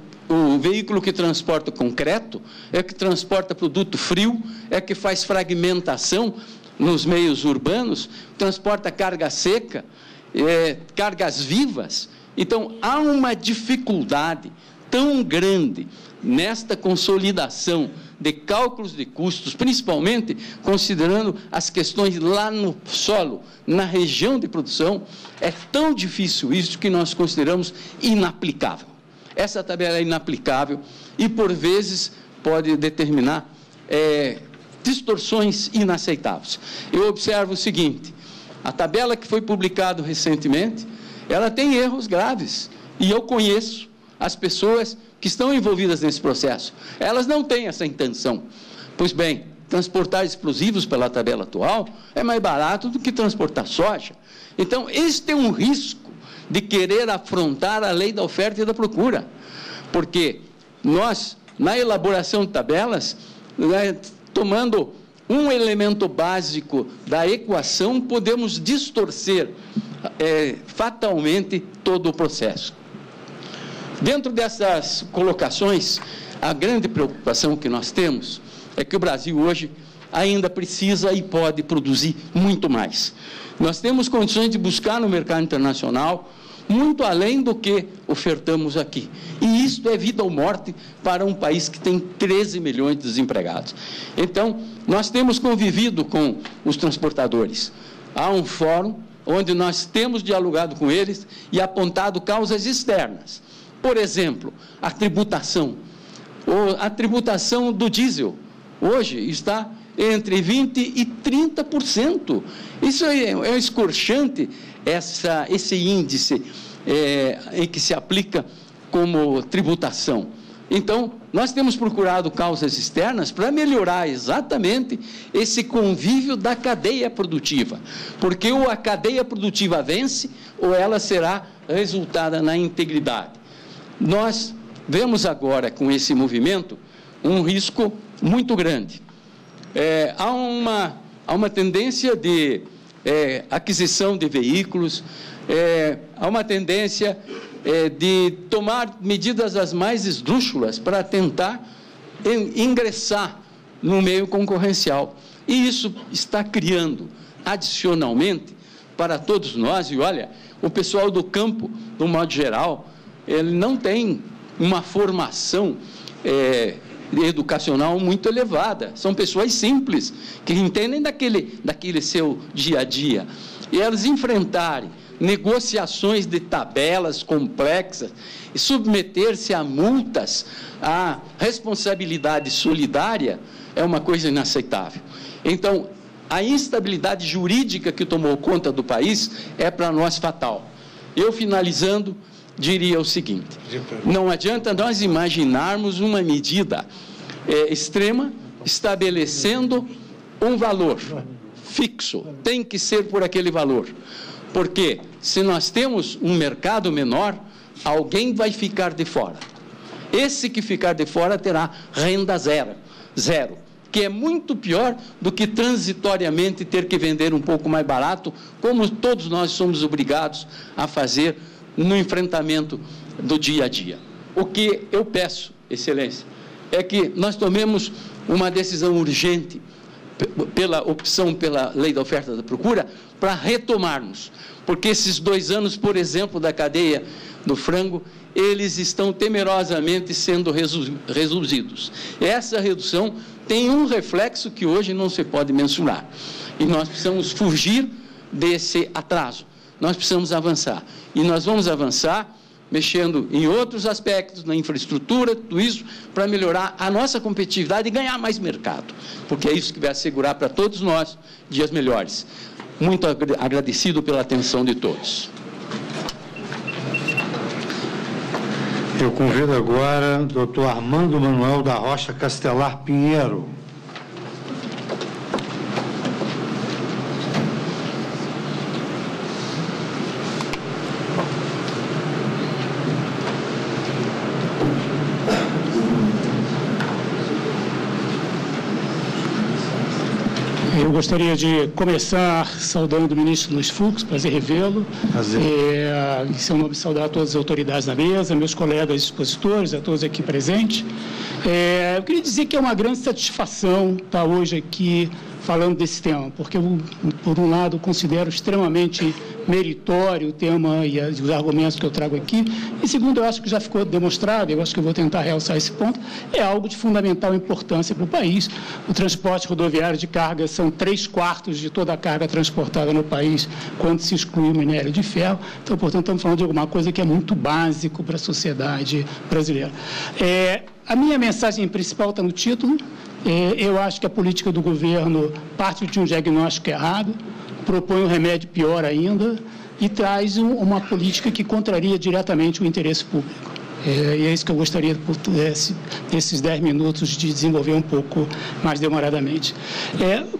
veículo que transporta concreto, é que transporta produto frio, é que faz fragmentação nos meios urbanos, transporta carga seca, cargas vivas. Então, há uma dificuldade tão grande nesta consolidação de cálculos de custos, principalmente considerando as questões lá no solo, na região de produção, é tão difícil isso que nós consideramos inaplicável. Essa tabela é inaplicável e, por vezes, pode determinar distorções inaceitáveis. Eu observo o seguinte, a tabela que foi publicada recentemente, ela tem erros graves, e eu conheço as pessoas que estão envolvidas nesse processo. Elas não têm essa intenção. Pois bem, transportar explosivos pela tabela atual é mais barato do que transportar soja. Então, este é um risco de querer afrontar a lei da oferta e da procura, porque nós, na elaboração de tabelas, tomando um elemento básico da equação, podemos distorcer fatalmente todo o processo. Dentro dessas colocações, a grande preocupação que nós temos é que o Brasil hoje ainda precisa e pode produzir muito mais. Nós temos condições de buscar no mercado internacional muito além do que ofertamos aqui. E isto é vida ou morte para um país que tem 13 milhões de desempregados. Então, nós temos convivido com os transportadores. Há um fórum onde nós temos dialogado com eles e apontado causas externas. Por exemplo, a tributação. A tributação do diesel hoje está entre 20% e 30%. Isso é escorchante, esse índice em que se aplica como tributação. Então, nós temos procurado causas externas para melhorar exatamente esse convívio da cadeia produtiva, porque ou a cadeia produtiva vence, ou ela será resultada na integridade. Nós vemos agora, com esse movimento, um risco muito grande. Há uma tendência de aquisição de veículos, há uma tendência de tomar medidas as mais esdrúxulas para tentar ingressar no meio concorrencial. E isso está criando, adicionalmente, para todos nós, e olha, o pessoal do campo, do modo geral, ele não tem uma formação educacional muito elevada. São pessoas simples, que entendem daquele seu dia a dia. E elas enfrentarem negociações de tabelas complexas e submeter-se a multas, a responsabilidade solidária, é uma coisa inaceitável. Então, a instabilidade jurídica que tomou conta do país é para nós fatal. Eu, finalizando, diria o seguinte: não adianta nós imaginarmos uma medida extrema estabelecendo um valor fixo, tem que ser por aquele valor, porque se nós temos um mercado menor, alguém vai ficar de fora. Esse que ficar de fora terá renda zero, que é muito pior do que transitoriamente ter que vender um pouco mais barato, como todos nós somos obrigados a fazer no enfrentamento do dia a dia. O que eu peço, Excelência, é que nós tomemos uma decisão urgente pela opção pela lei da oferta e da procura para retomarmos, porque esses 2 anos, por exemplo, da cadeia do frango, eles estão temerosamente sendo reduzidos. Essa redução tem um reflexo que hoje não se pode mensurar, e nós precisamos fugir desse atraso. Nós precisamos avançar, e nós vamos avançar mexendo em outros aspectos, na infraestrutura, tudo isso, para melhorar a nossa competitividade e ganhar mais mercado, porque é isso que vai assegurar para todos nós dias melhores. Muito agradecido pela atenção de todos. Eu convido agora o doutor Armando Manuel da Rocha Castelar Pinheiro. Eu gostaria de começar saudando o ministro Luiz Fux, prazer revê-lo. Em seu nome, saudar todas as autoridades da mesa, meus colegas expositores, a todos aqui presentes. Eu queria dizer que é uma grande satisfação estar hoje aqui falando desse tema, porque eu, por um lado, considero extremamente meritório o tema e os argumentos que eu trago aqui, e segundo, eu acho que já ficou demonstrado, eu acho que eu vou tentar realçar esse ponto, é algo de fundamental importância para o país. O transporte rodoviário de carga são 3/4 de toda a carga transportada no país, quando se exclui o minério de ferro. Então, portanto, estamos falando de alguma coisa que é muito básico para a sociedade brasileira. A minha mensagem principal está no título. Eu acho que a política do governo parte de um diagnóstico errado, propõe um remédio pior ainda e traz uma política que contraria diretamente o interesse público. E é isso que eu gostaria, desses 10 minutos, de desenvolver um pouco mais demoradamente.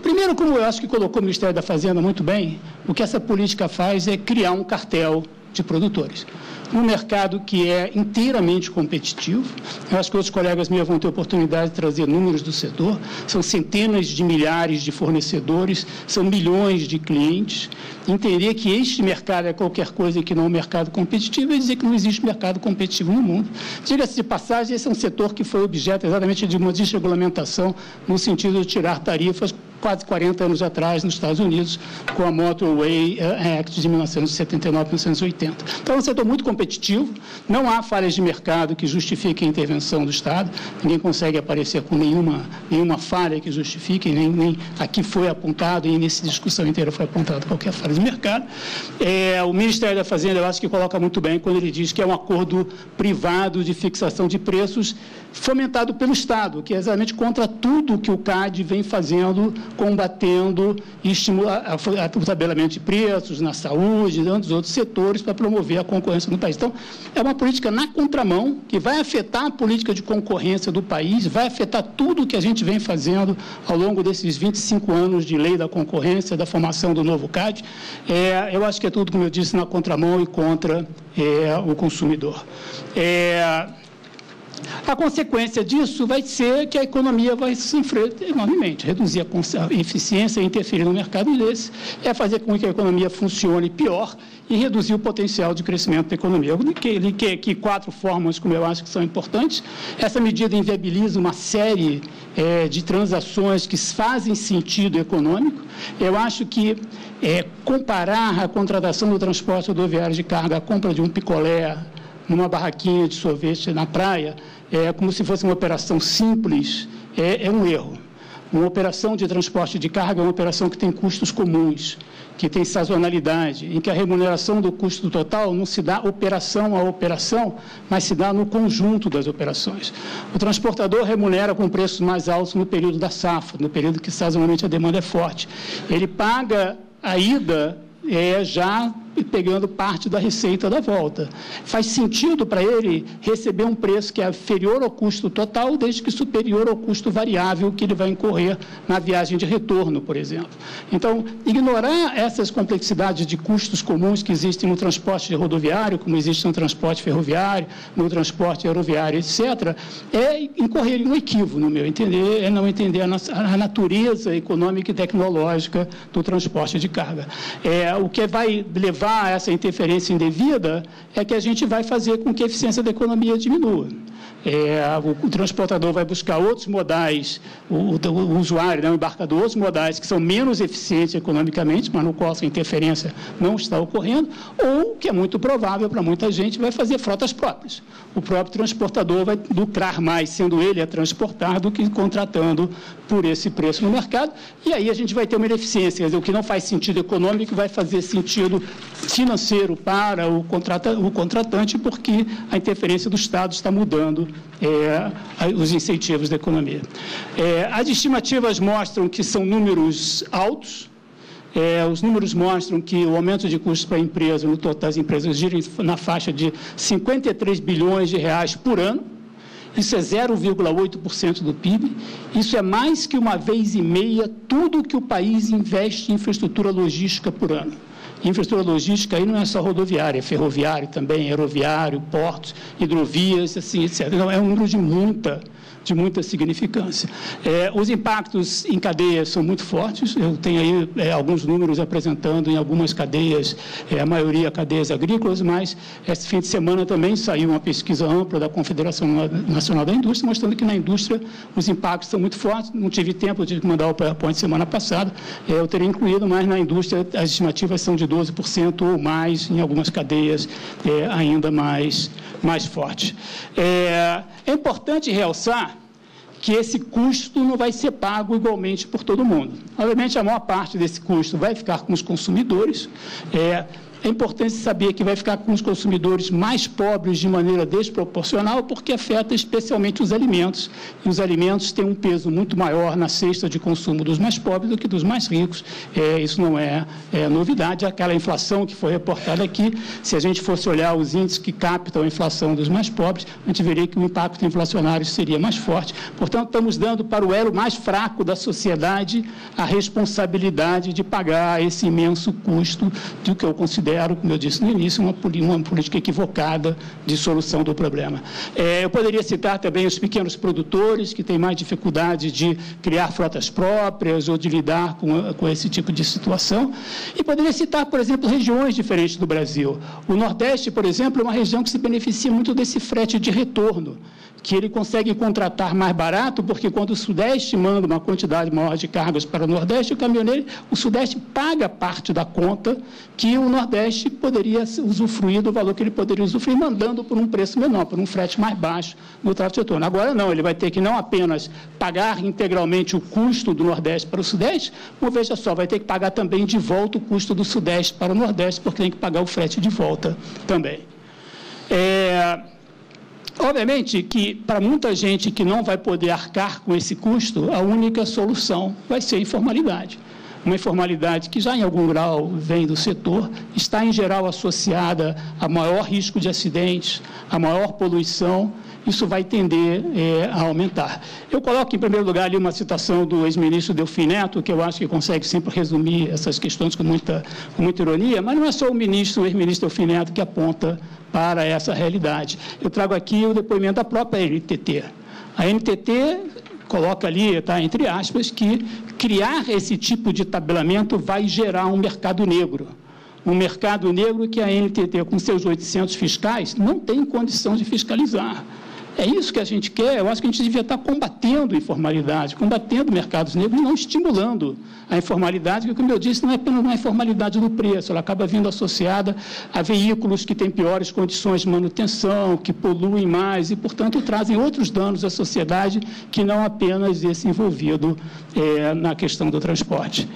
Primeiro, como eu acho que colocou o Ministério da Fazenda muito bem, o que essa política faz é criar um cartel de produtores. Um mercado que é inteiramente competitivo. Eu acho que outros colegas meus vão ter oportunidade de trazer números do setor. São centenas de milhares de fornecedores, são milhões de clientes. Entender que este mercado é qualquer coisa que não é um mercado competitivo é dizer que não existe mercado competitivo no mundo. Diga-se de passagem, esse é um setor que foi objeto exatamente de uma desregulamentação no sentido de tirar tarifas quase 40 anos atrás nos Estados Unidos, com a Motorway Act de 1979, 1980. Então, é um setor muito competitivo, não há falhas de mercado que justifiquem a intervenção do Estado, ninguém consegue aparecer com nenhuma falha que justifique, nem aqui foi apontado, e nessa discussão inteira foi apontado qualquer falha de mercado. O Ministério da Fazenda, eu acho que coloca muito bem quando ele diz que é um acordo privado de fixação de preços fomentado pelo Estado, que é exatamente contra tudo que o CAD vem fazendo, combatendo e estimulando o tabelamento de preços na saúde e tantos outros setores para promover a concorrência no país. Então, é uma política na contramão que vai afetar a política de concorrência do país, vai afetar tudo que a gente vem fazendo ao longo desses 25 anos de lei da concorrência, da formação do novo CAD. Eu acho que é tudo, como eu disse, na contramão e contra o consumidor. A consequência disso vai ser que a economia vai sofrer enormemente, reduzir a eficiência e interferir no mercado desse, fazer com que a economia funcione pior e reduzir o potencial de crescimento da economia. Ele quer aqui 4 formas, como eu acho que são importantes. Essa medida inviabiliza uma série de transações que fazem sentido econômico. Eu acho que comparar a contratação do transporte rodoviário de carga à compra de um picolé numa barraquinha de sorvete na praia, como se fosse uma operação simples, é um erro. Uma operação de transporte de carga é uma operação que tem custos comuns, que tem sazonalidade, em que a remuneração do custo total não se dá operação a operação, mas se dá no conjunto das operações. O transportador remunera com preços mais altos no período da safra, no período que sazonalmente a demanda é forte. Ele paga a ida já pegando parte da receita da volta. Faz sentido para ele receber um preço que é inferior ao custo total, desde que superior ao custo variável que ele vai incorrer na viagem de retorno, por exemplo. Então, ignorar essas complexidades de custos comuns que existem no transporte rodoviário, como existe no transporte ferroviário, no transporte aeroviário, etc., é incorrer em um equívoco, no meu entender, é não entender a natureza econômica e tecnológica do transporte de carga. O que vai levar a essa interferência indevida é que a gente vai fazer com que a eficiência da economia diminua. O transportador vai buscar outros modais, o usuário, o embarcador, outros modais que são menos eficientes economicamente, mas no qual essa interferência não está ocorrendo, ou, que é muito provável para muita gente, vai fazer frotas próprias. O próprio transportador vai lucrar mais, sendo ele a transportar, do que contratando por esse preço no mercado, e aí a gente vai ter uma ineficiência, quer dizer, o que não faz sentido econômico vai fazer sentido financeiro para o contratante, porque a interferência do Estado está mudando os incentivos da economia. As estimativas mostram que são números altos. Os números mostram que o aumento de custos para a empresa, no total das empresas, gira na faixa de 53 bilhões de reais por ano. Isso é 0,8% do PIB. Isso é mais que 1,5 vezes tudo que o país investe em infraestrutura logística por ano. Infraestrutura logística aí não é só rodoviária, é ferroviário também, aeroviário, portos, hidrovias, assim, etc. Então, é um número de significância. Os impactos em cadeias são muito fortes. Eu tenho aí alguns números apresentando em algumas cadeias, a maioria cadeias agrícolas, mas esse fim de semana também saiu uma pesquisa ampla da Confederação Nacional da Indústria, mostrando que na indústria os impactos são muito fortes. Não tive tempo de mandar o PowerPoint semana passada, eu teria incluído, mas na indústria as estimativas são de 12% ou mais, em algumas cadeias ainda mais forte. É importante realçar que esse custo não vai ser pago igualmente por todo mundo. Obviamente, a maior parte desse custo vai ficar com os consumidores. É importante saber que vai ficar com os consumidores mais pobres de maneira desproporcional, porque afeta especialmente os alimentos, e os alimentos têm um peso muito maior na cesta de consumo dos mais pobres do que dos mais ricos. Isso não é novidade. Aquela inflação que foi reportada aqui, se a gente fosse olhar os índices que captam a inflação dos mais pobres, a gente veria que o impacto inflacionário seria mais forte. Portanto, estamos dando para o elo mais fraco da sociedade a responsabilidade de pagar esse imenso custo do que eu considero, como eu disse no início, uma política equivocada de solução do problema. Eu poderia citar também os pequenos produtores, que têm mais dificuldade de criar frotas próprias ou de lidar com esse tipo de situação. E poderia citar, por exemplo, regiões diferentes do Brasil. O Nordeste, por exemplo, é uma região que se beneficia muito desse frete de retorno, que ele consegue contratar mais barato, porque quando o Sudeste manda uma quantidade maior de cargas para o Nordeste, o Sudeste paga parte da conta que o Nordeste poderia usufruir do valor que ele poderia usufruir, mandando por um preço menor, por um frete mais baixo no tráfego de retorno. Agora não, ele vai ter que não apenas pagar integralmente o custo do Nordeste para o Sudeste, mas veja só, vai ter que pagar também de volta o custo do Sudeste para o Nordeste, porque tem que pagar o frete de volta também. Obviamente que, para muita gente que não vai poder arcar com esse custo, a única solução vai ser a informalidade. Uma informalidade que já em algum grau vem do setor, está em geral associada a maior risco de acidentes, a maior poluição. Isso vai tender a aumentar. Eu coloco, em primeiro lugar, ali uma citação do ex-ministro Delfim Neto, que eu acho que consegue sempre resumir essas questões com muita ironia, mas não é só o ex-ministro Delfim Neto que aponta para essa realidade. Eu trago aqui o depoimento da própria NTT. A NTT coloca ali, está entre aspas, que criar esse tipo de tabelamento vai gerar um mercado negro. Um mercado negro que a NTT, com seus 800 fiscais, não tem condição de fiscalizar. É isso que a gente quer. Eu acho que a gente devia estar combatendo a informalidade, combatendo mercados negros e não estimulando a informalidade, que, como eu disse, não é apenas uma informalidade no preço, ela acaba vindo associada a veículos que têm piores condições de manutenção, que poluem mais e, portanto, trazem outros danos à sociedade que não apenas esse envolvido na questão do transporte.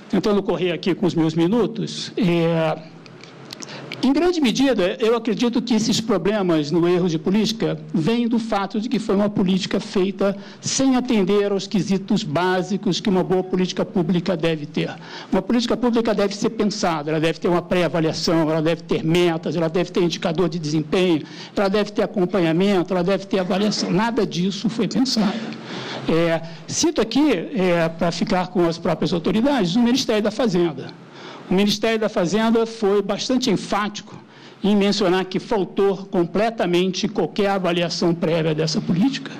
Tentando correr aqui com os meus minutos, em grande medida, eu acredito que esses problemas no erro de política vêm do fato de que foi uma política feita sem atender aos quesitos básicos que uma boa política pública deve ter. Uma política pública deve ser pensada, ela deve ter uma pré-avaliação, ela deve ter metas, ela deve ter indicador de desempenho, ela deve ter acompanhamento, ela deve ter avaliação. Nada disso foi pensado. Cito aqui, para ficar com as próprias autoridades, o Ministério da Fazenda. O Ministério da Fazenda foi bastante enfático em mencionar que faltou completamente qualquer avaliação prévia dessa política,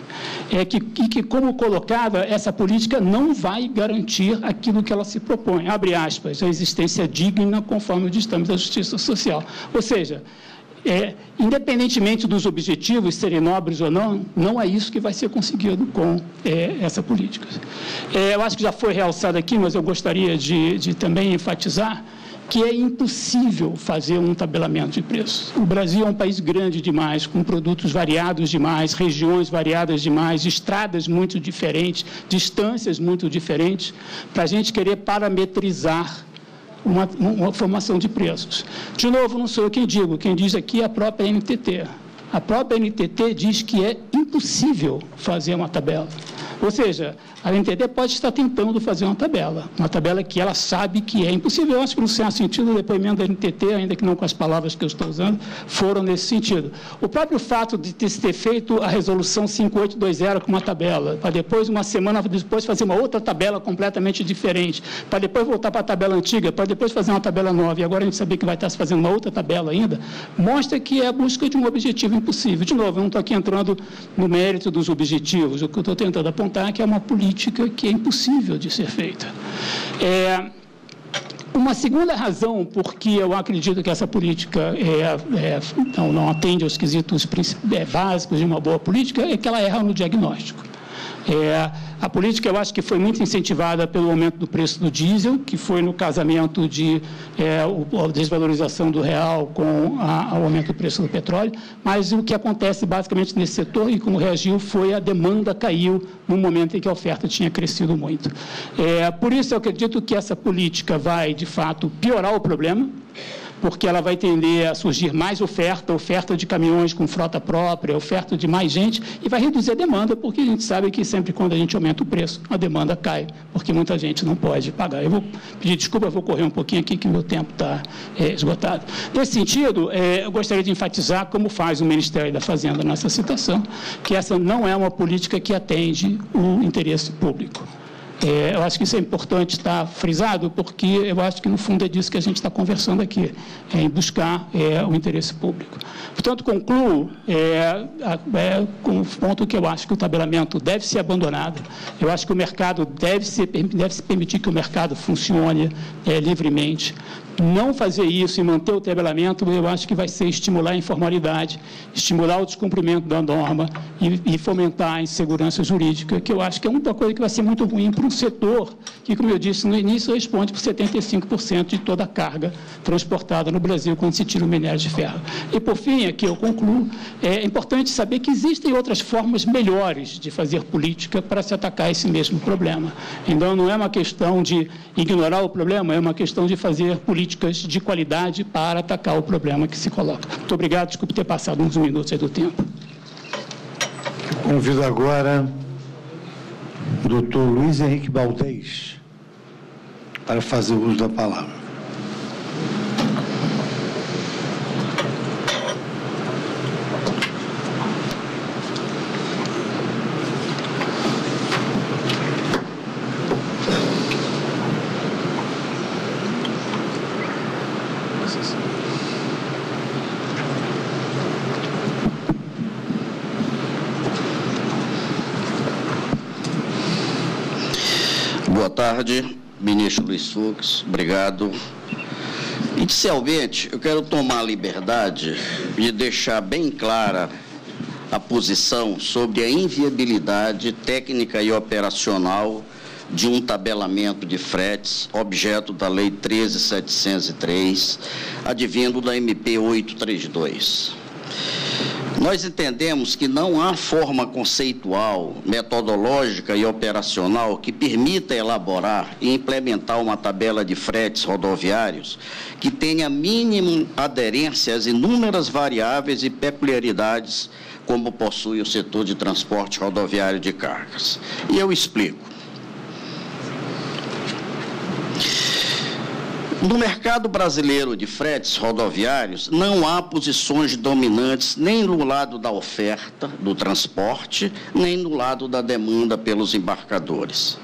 e que, como colocava, essa política não vai garantir aquilo que ela se propõe, abre aspas, a existência digna conforme o ditame da Justiça Social. Ou seja, independentemente dos objetivos serem nobres ou não, não é isso que vai ser conseguido com essa política. Eu acho que já foi realçado aqui, mas eu gostaria de também enfatizar que é impossível fazer um tabelamento de preços. O Brasil é um país grande demais, com produtos variados demais, regiões variadas demais, estradas muito diferentes, distâncias muito diferentes, para a gente querer parametrizar uma formação de preços. De novo, não sou eu quem digo, quem diz aqui é a própria NTT. A própria NTT diz que é impossível fazer uma tabela. Ou seja, a NTT pode estar tentando fazer uma tabela que ela sabe que é impossível. Eu acho que, no certo sentido, o depoimento da NTT, ainda que não com as palavras que eu estou usando, foram nesse sentido. O próprio fato de ter feito a resolução 5820 com uma tabela, para depois, uma semana depois, fazer uma outra tabela completamente diferente, para depois voltar para a tabela antiga, para depois fazer uma tabela nova, e agora a gente saber que vai estar se fazendo uma outra tabela ainda, mostra que é a busca de um objetivo impossível. De novo, eu não estou aqui entrando no mérito dos objetivos, o que eu estou tentando apontar é que é uma política que é impossível de ser feita. Uma segunda razão por que eu acredito que essa política não atende aos quesitos básicos de uma boa política é que ela erra no diagnóstico. A política, eu acho que foi muito incentivada pelo aumento do preço do diesel, que foi no casamento de a desvalorização do real com o aumento do preço do petróleo, mas o que acontece basicamente nesse setor e como reagiu foi a demanda caiu no momento em que a oferta tinha crescido muito. Por isso, eu acredito que essa política vai, de fato, piorar o problema, porque ela vai tender a surgir mais oferta de caminhões com frota própria, oferta de mais gente, e vai reduzir a demanda, porque a gente sabe que sempre quando a gente aumenta o preço, a demanda cai, porque muita gente não pode pagar. Eu vou pedir desculpa, eu vou correr um pouquinho aqui, que o meu tempo está esgotado. Nesse sentido, eu gostaria de enfatizar como faz o Ministério da Fazenda nessa situação, que essa não é uma política que atende o interesse público. Eu acho que isso é importante estar frisado, porque eu acho que, no fundo, é disso que a gente está conversando aqui, em buscar o interesse público. Portanto, concluo com o ponto que eu acho que o tabelamento deve ser abandonado. Eu acho que o mercado deve se permitir que o mercado funcione livremente. Não fazer isso e manter o tabelamento, eu acho que vai ser estimular a informalidade, estimular o descumprimento da norma e fomentar a insegurança jurídica, que eu acho que é uma coisa que vai ser muito ruim para um setor que, como eu disse no início, responde por 75% de toda a carga transportada no Brasil quando se tira o minério de ferro. E, por fim, aqui eu concluo, é importante saber que existem outras formas melhores de fazer política para se atacar esse mesmo problema. Então, não é uma questão de ignorar o problema, é uma questão de fazer políticas de qualidade para atacar o problema que se coloca. Muito obrigado, desculpe ter passado uns minutos aí do tempo. Convido agora o doutor Luiz Henrique Baldez para fazer uso da palavra. Boa tarde, ministro Luiz Fux, obrigado. Inicialmente, eu quero tomar a liberdade de deixar bem clara a posição sobre a inviabilidade técnica e operacional de um tabelamento de fretes, objeto da Lei 13.703, advindo da MP 832. Nós entendemos que não há forma conceitual, metodológica e operacional que permita elaborar e implementar uma tabela de fretes rodoviários que tenha mínima aderência às inúmeras variáveis e peculiaridades como possui o setor de transporte rodoviário de cargas. E eu explico. No mercado brasileiro de fretes rodoviários, não há posições dominantes nem no lado da oferta do transporte, nem no lado da demanda pelos embarcadores.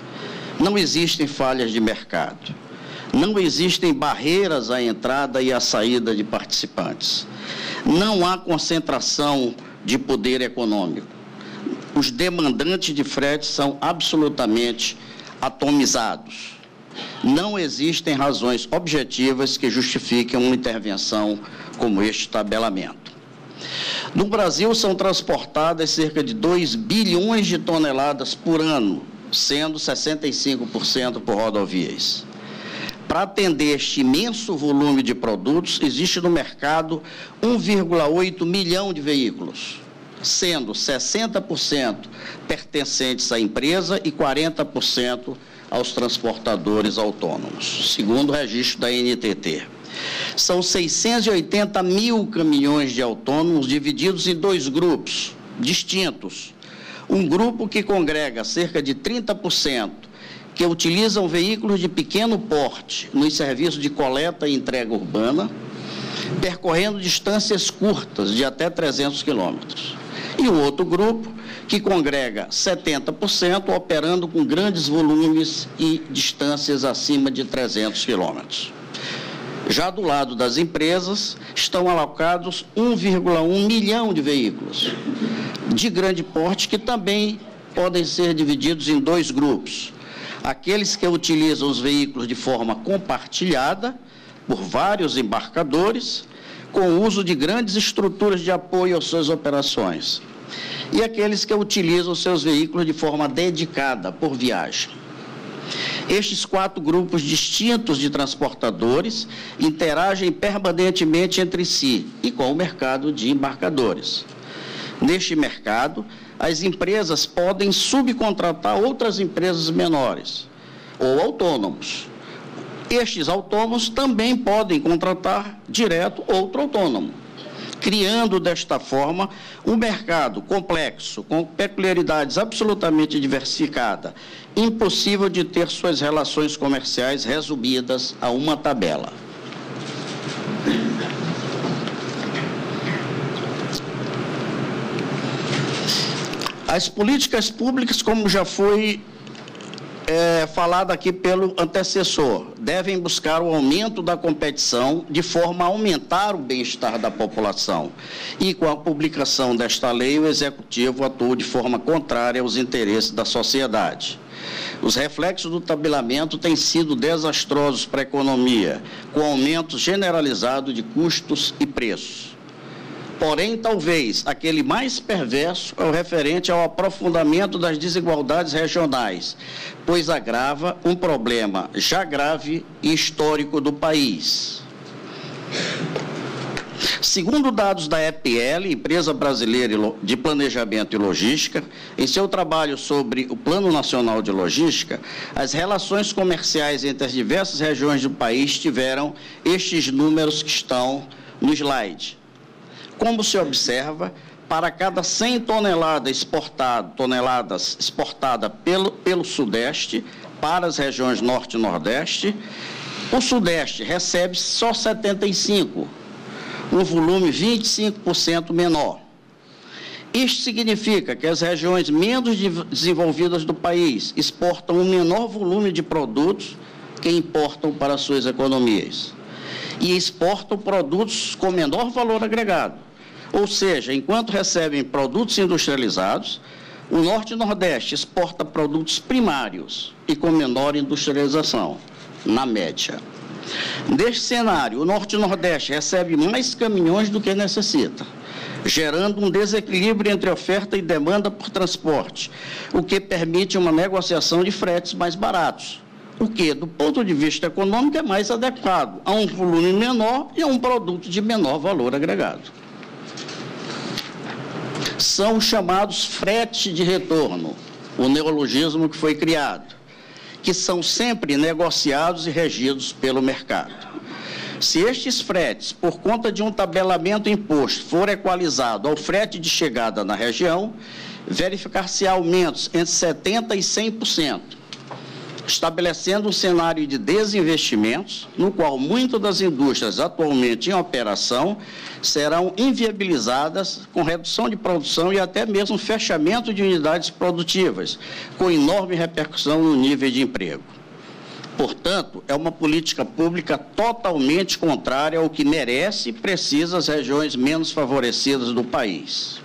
Não existem falhas de mercado. Não existem barreiras à entrada e à saída de participantes. Não há concentração de poder econômico. Os demandantes de fretes são absolutamente atomizados. Não existem razões objetivas que justifiquem uma intervenção como este tabelamento. No Brasil, são transportadas cerca de 2 bilhões de toneladas por ano, sendo 65% por rodovias. Para atender este imenso volume de produtos, existe no mercado 1,8 milhão de veículos, sendo 60% pertencentes à empresa e 40% aos transportadores autônomos, segundo o registro da NTT. São 680 mil caminhões de autônomos divididos em 2 grupos distintos. um grupo que congrega cerca de 30% que utilizam veículos de pequeno porte nos serviços de coleta e entrega urbana, percorrendo distâncias curtas de até 300 quilômetros. E um outro grupo que congrega 70% operando com grandes volumes e distâncias acima de 300 quilômetros. Já do lado das empresas, estão alocados 1,1 milhão de veículos de grande porte que também podem ser divididos em dois grupos. Aqueles que utilizam os veículos de forma compartilhada por vários embarcadores, com o uso de grandes estruturas de apoio às suas operações. E aqueles que utilizam seus veículos de forma dedicada por viagem. Estes 4 grupos distintos de transportadores interagem permanentemente entre si e com o mercado de embarcadores. Neste mercado, as empresas podem subcontratar outras empresas menores ou autônomos. Estes autônomos também podem contratar direto outro autônomo, criando desta forma um mercado complexo, com peculiaridades absolutamente diversificadas, impossível de ter suas relações comerciais resumidas a uma tabela. As políticas públicas, como já foi falado aqui pelo antecessor, devem buscar o aumento da competição de forma a aumentar o bem-estar da população. E com a publicação desta lei, o Executivo atuou de forma contrária aos interesses da sociedade. Os reflexos do tabelamento têm sido desastrosos para a economia, com aumento generalizado de custos e preços. Porém, talvez, aquele mais perverso é o referente ao aprofundamento das desigualdades regionais, pois agrava um problema já grave e histórico do país. Segundo dados da EPL, Empresa Brasileira de Planejamento e Logística, em seu trabalho sobre o Plano Nacional de Logística, as relações comerciais entre as diversas regiões do país tiveram estes números que estão no slide. Como se observa, para cada 100 toneladas exportadas pelo Sudeste para as regiões Norte e Nordeste, o Sudeste recebe só 75, um volume 25% menor. Isto significa que as regiões menos desenvolvidas do país exportam um menor volume de produtos que importam para suas economias e exportam produtos com menor valor agregado. Ou seja, enquanto recebem produtos industrializados, o Norte e Nordeste exporta produtos primários e com menor industrialização, na média. Neste cenário, o Norte e Nordeste recebe mais caminhões do que necessita, gerando um desequilíbrio entre oferta e demanda por transporte, o que permite uma negociação de fretes mais baratos, o que, do ponto de vista econômico, é mais adequado a um volume menor e a um produto de menor valor agregado. São os chamados fretes de retorno, o neologismo que foi criado, que são sempre negociados e regidos pelo mercado. Se estes fretes, por conta de um tabelamento imposto, for equalizado ao frete de chegada na região, verificar-se aumentos entre 70% e 100%, estabelecendo um cenário de desinvestimentos, no qual muitas das indústrias atualmente em operação serão inviabilizadas com redução de produção e até mesmo fechamento de unidades produtivas, com enorme repercussão no nível de emprego. Portanto, é uma política pública totalmente contrária ao que merece e precisa as regiões menos favorecidas do país.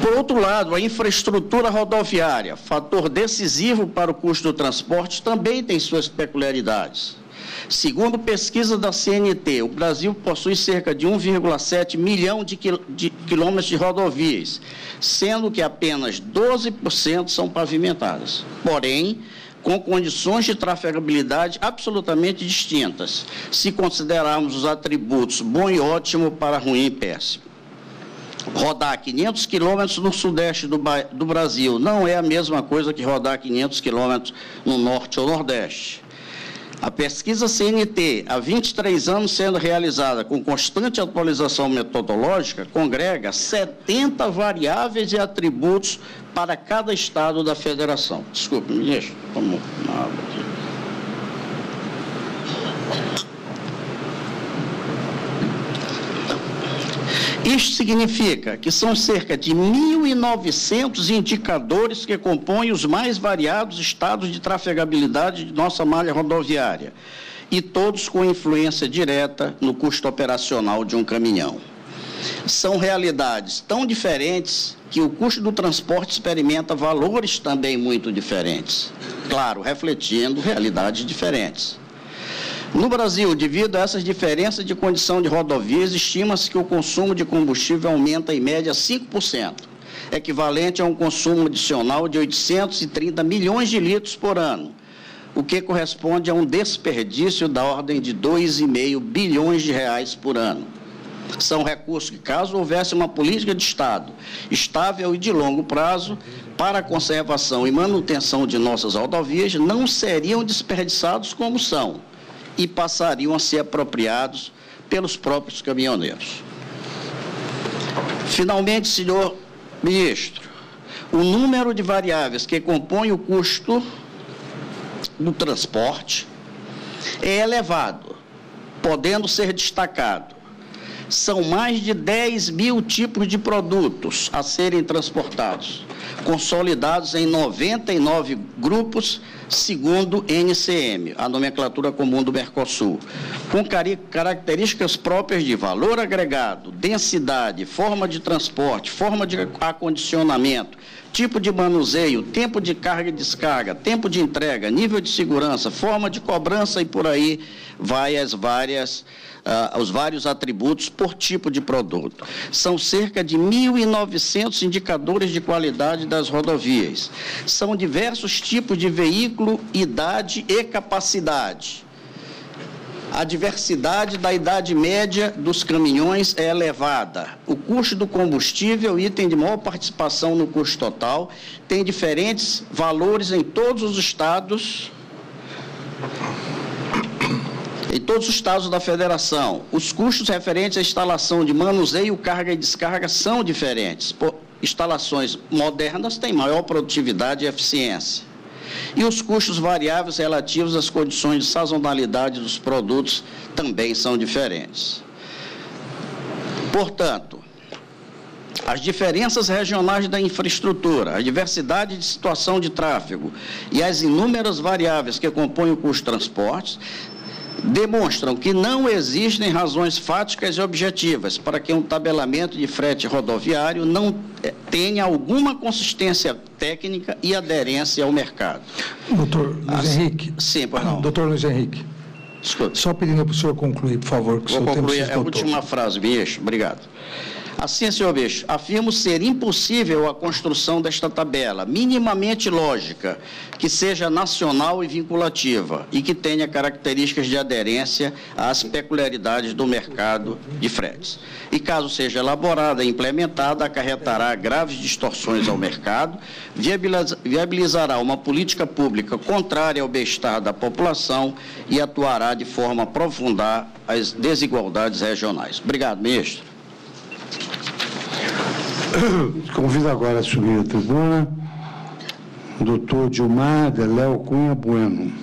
Por outro lado, a infraestrutura rodoviária, fator decisivo para o custo do transporte, também tem suas peculiaridades. Segundo pesquisa da CNT, o Brasil possui cerca de 1,7 milhão de quilômetros de rodovias, sendo que apenas 12% são pavimentadas. Porém, com condições de trafegabilidade absolutamente distintas, se considerarmos os atributos bom e ótimo para ruim e péssimo. Rodar 500 quilômetros no sudeste do Brasil não é a mesma coisa que rodar 500 quilômetros no norte ou nordeste. A pesquisa CNT, há 23 anos sendo realizada com constante atualização metodológica, congrega 70 variáveis e atributos para cada estado da federação. Desculpe, ministro, tomo uma água aqui. Isto significa que são cerca de 1.900 indicadores que compõem os mais variados estados de trafegabilidade de nossa malha rodoviária, e todos com influência direta no custo operacional de um caminhão. São realidades tão diferentes que o custo do transporte experimenta valores também muito diferentes, claro, refletindo realidades diferentes. No Brasil, devido a essas diferenças de condição de rodovias, estima-se que o consumo de combustível aumenta em média 5%, equivalente a um consumo adicional de 830 milhões de litros por ano, o que corresponde a um desperdício da ordem de 2,5 bilhões de reais por ano. São recursos que, caso houvesse uma política de Estado estável e de longo prazo para a conservação e manutenção de nossas rodovias, não seriam desperdiçados como são, e passariam a ser apropriados pelos próprios caminhoneiros. Finalmente, senhor ministro, o número de variáveis que compõem o custo do transporte é elevado, podendo ser destacado. São mais de 10 mil tipos de produtos a serem transportados, consolidados em 99 grupos, segundo NCM, a nomenclatura comum do Mercosul, com características próprias de valor agregado, densidade, forma de transporte, forma de acondicionamento, tipo de manuseio, tempo de carga e descarga, tempo de entrega, nível de segurança, forma de cobrança e por aí vai os vários atributos por tipo de produto. São cerca de 1.900 indicadores de qualidade das rodovias. São diversos tipos de veículo, idade e capacidade. A diversidade da idade média dos caminhões é elevada. O custo do combustível, item de maior participação no custo total, tem diferentes valores em todos os estados. Em todos os estados da federação, os custos referentes à instalação de manuseio, carga e descarga são diferentes. Instalações modernas têm maior produtividade e eficiência. E os custos variáveis relativos às condições de sazonalidade dos produtos também são diferentes. Portanto, as diferenças regionais da infraestrutura, a diversidade de situação de tráfego e as inúmeras variáveis que compõem o custo de transportes demonstram que não existem razões fáticas e objetivas para que um tabelamento de frete rodoviário não tenha alguma consistência técnica e aderência ao mercado. Doutor Luiz Henrique. Sim, pois não. Doutor Luiz Henrique. Desculpe. Só pedindo para o senhor concluir, por favor. Que vou concluir a última frase, ministro. Obrigado. Assim, senhor ministro, afirmo ser impossível a construção desta tabela minimamente lógica, que seja nacional e vinculativa e que tenha características de aderência às peculiaridades do mercado de fretes. E caso seja elaborada e implementada, acarretará graves distorções ao mercado, viabilizará uma política pública contrária ao bem-estar da população e atuará de forma a aprofundar as desigualdades regionais. Obrigado, ministro. Convido agora a subir à tribuna o doutor Dilmar de Léo Cunha Bueno.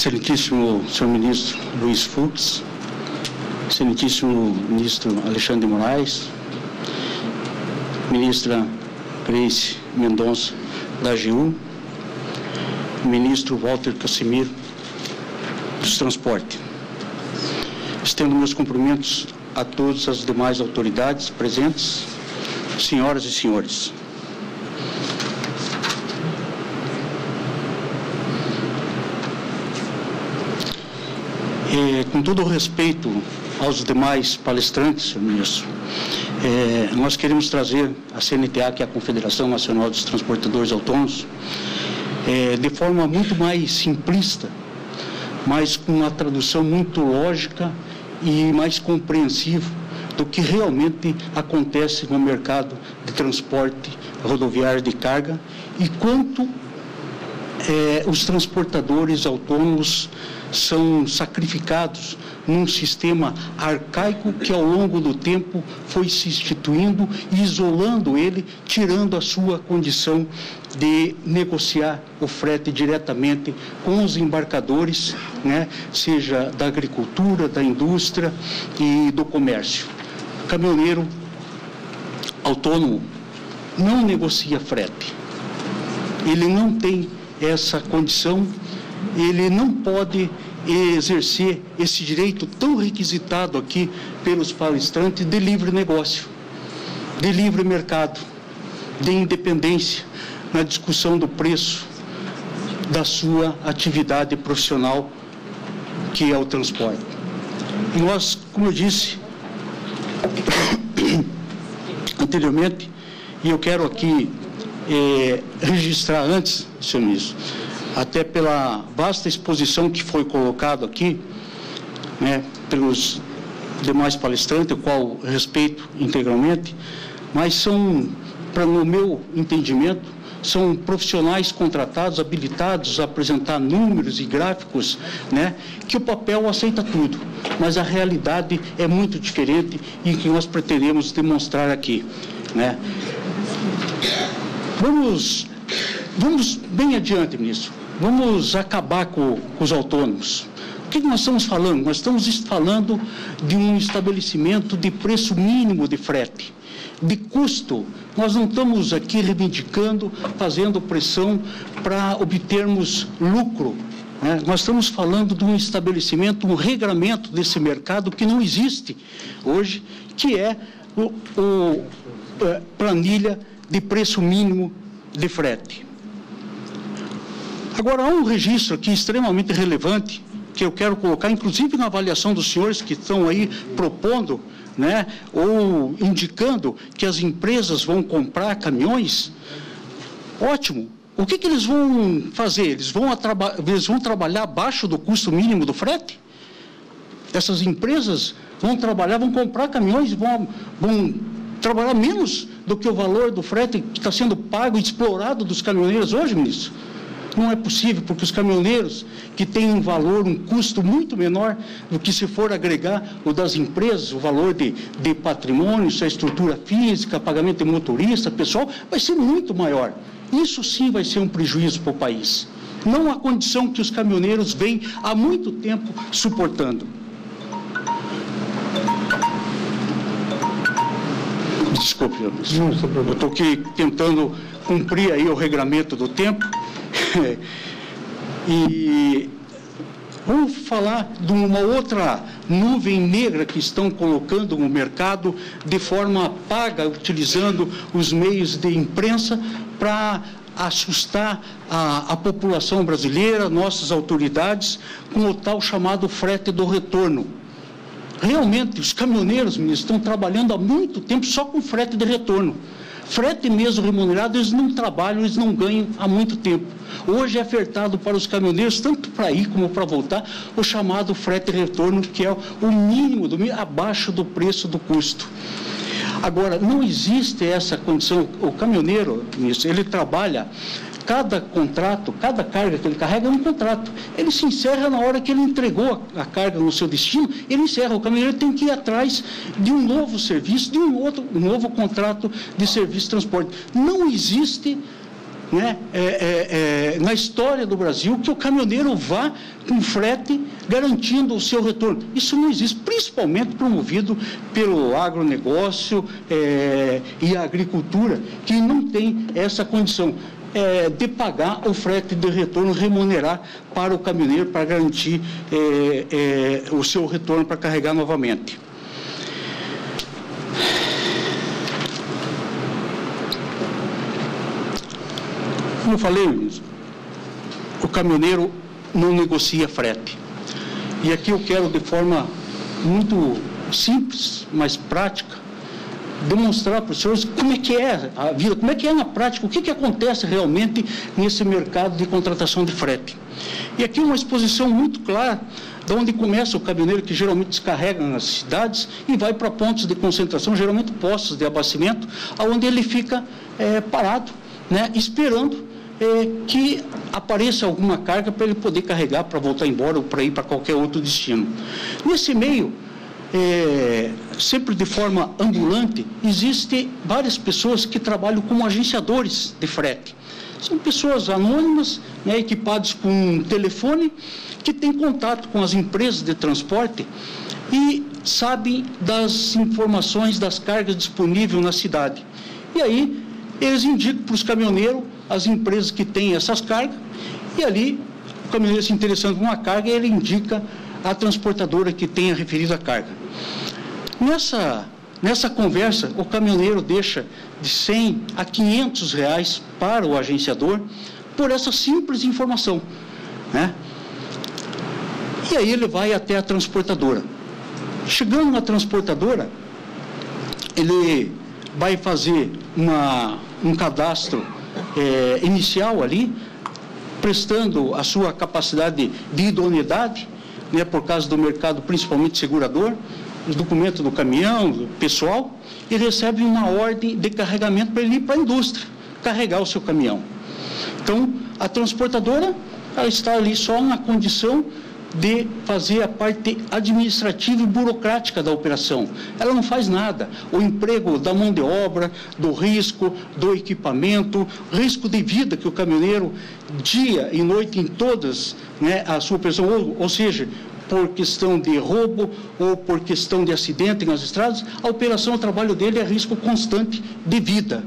Excelentíssimo senhor ministro Luiz Fux, excelentíssimo ministro Alexandre de Moraes, ministra Grace Mendonça da AGU, ministro Walter Casimiro dos Transportes. Estendo meus cumprimentos a todas as demais autoridades presentes, senhoras e senhores. Com todo o respeito aos demais palestrantes, senhor ministro, nós queremos trazer a CNTA, que é a Confederação Nacional dos Transportadores Autônomos, de forma muito mais simplista, mas com uma tradução muito lógica e mais compreensiva do que realmente acontece no mercado de transporte rodoviário de carga e quanto os transportadores autônomos são sacrificados num sistema arcaico que ao longo do tempo foi se instituindo e isolando ele, tirando a sua condição de negociar o frete diretamente com os embarcadores, né, seja da agricultura, da indústria e do comércio. O caminhoneiro autônomo não negocia frete. Ele não tem essa condição, ele não pode exercer esse direito tão requisitado aqui pelos palestrantes de livre negócio, de livre mercado, de independência na discussão do preço da sua atividade profissional, que é o transporte. E nós, como eu disse anteriormente, e eu quero aqui registrar antes, senhor ministro, até pela vasta exposição que foi colocado aqui, né, pelos demais palestrantes, o qual respeito integralmente, mas são, no meu entendimento, são profissionais contratados, habilitados a apresentar números e gráficos, né, que o papel aceita tudo, mas a realidade é muito diferente e que nós pretendemos demonstrar aqui, né. Vamos bem adiante, ministro. Vamos acabar com os autônomos. O que nós estamos falando? Nós estamos falando de um estabelecimento de preço mínimo de frete, de custo. Nós não estamos aqui reivindicando, fazendo pressão para obtermos lucro, né? Nós estamos falando de um estabelecimento, um regramento desse mercado que não existe hoje, que é planilha de preço mínimo de frete. Agora, há um registro aqui extremamente relevante, que eu quero colocar, inclusive na avaliação dos senhores que estão aí propondo, né, ou indicando que as empresas vão comprar caminhões. Ótimo. O que eles vão fazer? Eles vão trabalhar abaixo do custo mínimo do frete? Essas empresas vão trabalhar, vão comprar caminhões, vão trabalhar menos do que o valor do frete que está sendo pago e explorado dos caminhoneiros hoje, ministro? Não é possível, porque os caminhoneiros que têm um valor, um custo muito menor do que se for agregar o das empresas, o valor de patrimônio, sua estrutura física, pagamento de motorista, pessoal, vai ser muito maior. Isso sim vai ser um prejuízo para o país. Não a condição que os caminhoneiros vêm há muito tempo suportando. Desculpe, eu estou aqui tentando cumprir aí o regramento do tempo. E vamos falar de uma outra nuvem negra que estão colocando no mercado de forma paga, utilizando os meios de imprensa para assustar a população brasileira, nossas autoridades, com o tal chamado frete do retorno. Realmente, os caminhoneiros, ministro, estão trabalhando há muito tempo só com frete de retorno. Frete mesmo remunerado, eles não trabalham, eles não ganham há muito tempo. Hoje é ofertado para os caminhoneiros, tanto para ir como para voltar, o chamado frete de retorno, que é o mínimo, abaixo do preço do custo. Agora, não existe essa condição. O caminhoneiro, ministro, ele trabalha, cada contrato, cada carga que ele carrega é um contrato. Ele se encerra na hora que ele entregou a carga no seu destino, ele encerra. O caminhoneiro tem que ir atrás de um novo serviço, de um novo contrato de serviço de transporte. Não existe né, na história do Brasil que o caminhoneiro vá com frete garantindo o seu retorno. Isso não existe, principalmente promovido pelo agronegócio e a agricultura, que não tem essa condição de pagar o frete de retorno, remunerar para o caminhoneiro para garantir o seu retorno para carregar novamente. Como eu falei, o caminhoneiro não negocia frete. E aqui eu quero, de forma muito simples, mas prática, demonstrar para os senhores como é que é a vida, como é que é na prática, o que acontece realmente nesse mercado de contratação de frete. E aqui uma exposição muito clara de onde começa o caminhoneiro, que geralmente descarrega nas cidades e vai para pontos de concentração, geralmente postos de abastecimento, onde ele fica parado, né, esperando que apareça alguma carga para ele poder carregar, para voltar embora ou para ir para qualquer outro destino. Nesse meio, sempre de forma ambulante, existem várias pessoas que trabalham como agenciadores de frete. São pessoas anônimas, né, equipadas com um telefone, que têm contato com as empresas de transporte e sabem das informações das cargas disponíveis na cidade. E aí, eles indicam para os caminhoneiros as empresas que têm essas cargas, e ali, o caminhoneiro se interessando por uma carga, ele indica a transportadora que tem a referida carga. Nessa conversa, o caminhoneiro deixa de 100 a 500 reais para o agenciador por essa simples informação, né? E aí ele vai até a transportadora. Chegando na transportadora, ele vai fazer um cadastro inicial ali, prestando a sua capacidade de idoneidade, né, por causa do mercado, principalmente segurador, os documentos do caminhão, do pessoal, e recebe uma ordem de carregamento para ele ir para a indústria, carregar o seu caminhão. Então, a transportadora, ela está ali só na condição de fazer a parte administrativa e burocrática da operação. Ela não faz nada. O emprego da mão de obra, do risco, do equipamento, risco de vida que o caminhoneiro, dia e noite em todas, né, a sua operação, ou seja, por questão de roubo ou por questão de acidente nas estradas, a operação, o trabalho dele é risco constante de vida.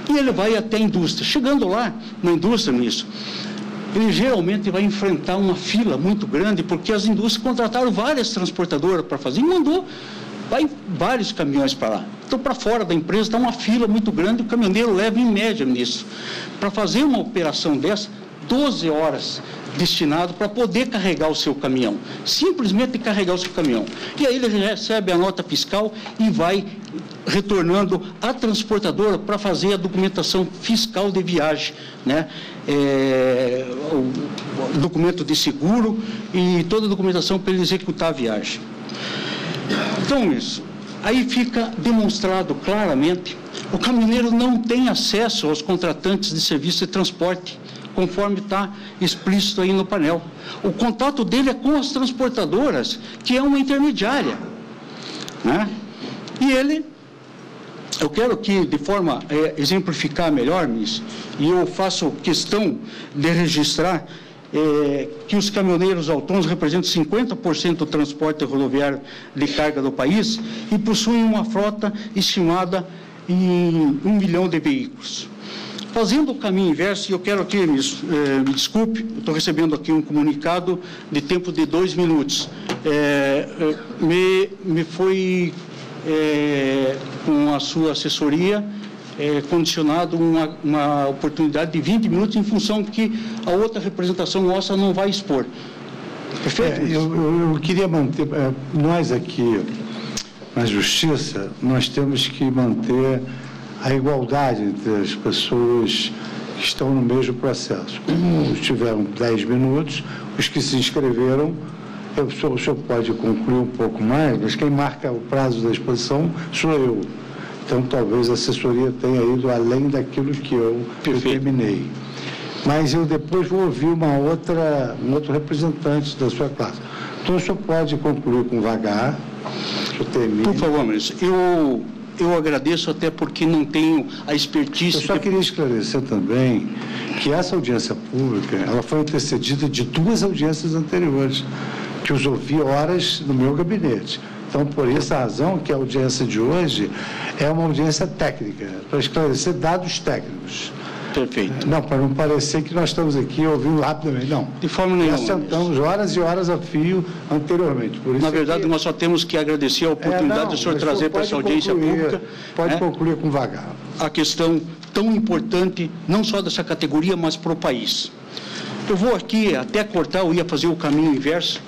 E ele vai até a indústria. Chegando lá, na indústria, nisso, ele geralmente vai enfrentar uma fila muito grande, porque as indústrias contrataram várias transportadoras para fazer, e vai vários caminhões para lá. Então, para fora da empresa está uma fila muito grande, o caminhoneiro leva em média nisso. Para fazer uma operação dessa, 12 horas destinado para poder carregar o seu caminhão, simplesmente carregar o seu caminhão. E aí ele recebe a nota fiscal e vai retornando à transportadora para fazer a documentação fiscal de viagem, né? O documento de seguro e toda a documentação para ele executar a viagem. Então, isso. Aí fica demonstrado claramente, o caminhoneiro não tem acesso aos contratantes de serviço de transporte, conforme está explícito aí no painel. O contato dele é com as transportadoras, que é uma intermediária, né? E eu quero que, de forma exemplificar melhor isso, e eu faço questão de registrar que os caminhoneiros autônomos representam 50% do transporte rodoviário de carga do país e possuem uma frota estimada em 1 milhão de veículos. Fazendo o caminho inverso, e eu quero aqui, me desculpe, estou recebendo aqui um comunicado de tempo de 2 minutos. Me foi, com a sua assessoria, condicionado uma oportunidade de 20 minutos em função que a outra representação nossa não vai expor. Perfeito? Eu queria manter, nós aqui na Justiça, nós temos que manter a igualdade entre as pessoas que estão no mesmo processo. Como tiveram 10 minutos, os que se inscreveram, o senhor pode concluir um pouco mais, mas quem marca o prazo da exposição sou eu. Então, talvez a assessoria tenha ido além daquilo que eu terminei. Mas eu depois vou ouvir um outro representante da sua classe. Então, o senhor pode concluir com vagar, o senhor termina. Por favor, ministro. eu agradeço, até porque não tenho a expertise... Eu só queria esclarecer também que essa audiência pública, ela foi antecedida de 2 audiências anteriores, que os ouvi horas no meu gabinete. Então, por essa razão, que a audiência de hoje é uma audiência técnica, para esclarecer dados técnicos. Perfeito. Não, para não parecer que nós estamos aqui ouvindo rapidamente, não. De forma nenhuma. Nós sentamos horas e horas a fio anteriormente. Por isso Na verdade, nós só temos que agradecer a oportunidade do senhor trazer para essa audiência pública. Pode concluir com vagar. A questão tão importante, não só dessa categoria, mas para o país. Eu vou aqui até cortar, eu ia fazer o caminho inverso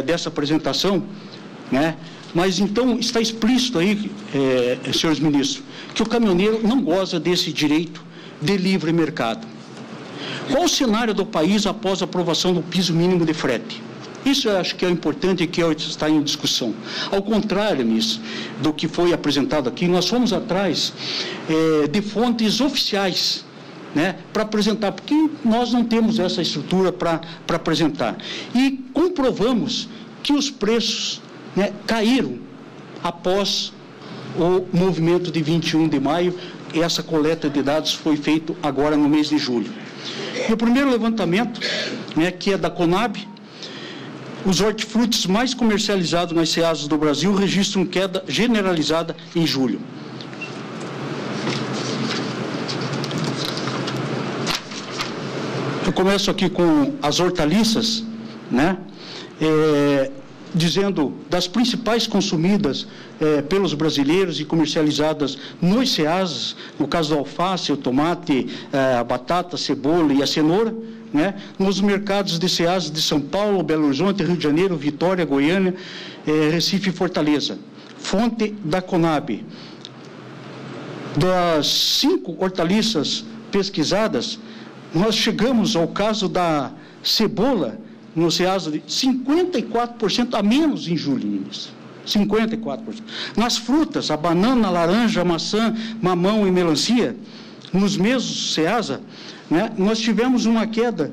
dessa apresentação, né? Mas então está explícito aí, senhores ministros, que o caminhoneiro não goza desse direito de livre mercado. Qual o cenário do país após a aprovação do piso mínimo de frete? Isso eu acho que é importante e que está em discussão. Ao contrário, ministro, do que foi apresentado aqui, nós fomos atrás de fontes oficiais, né, para apresentar, porque nós não temos essa estrutura para apresentar. E comprovamos que os preços, né, caíram após o movimento de 21 de maio. Essa coleta de dados foi feita agora no mês de julho. E o primeiro levantamento, né, que é da Conab, os hortifrutis mais comercializados nas ceasas do Brasil registram queda generalizada em julho. Eu começo aqui com as hortaliças, né? Dizendo das principais consumidas pelos brasileiros e comercializadas nos ceasas, no caso do alface, o tomate, a batata, a cebola e a cenoura, né? Nos mercados de ceasas de São Paulo, Belo Horizonte, Rio de Janeiro, Vitória, Goiânia, Recife e Fortaleza. Fonte da Conab. Das 5 hortaliças pesquisadas, nós chegamos ao caso da cebola, no ceasa de 54% a menos em julho, ministro. 54%. Nas frutas, a banana, a laranja, a maçã, mamão e melancia, nos mesmos ceasa, né, nós tivemos uma queda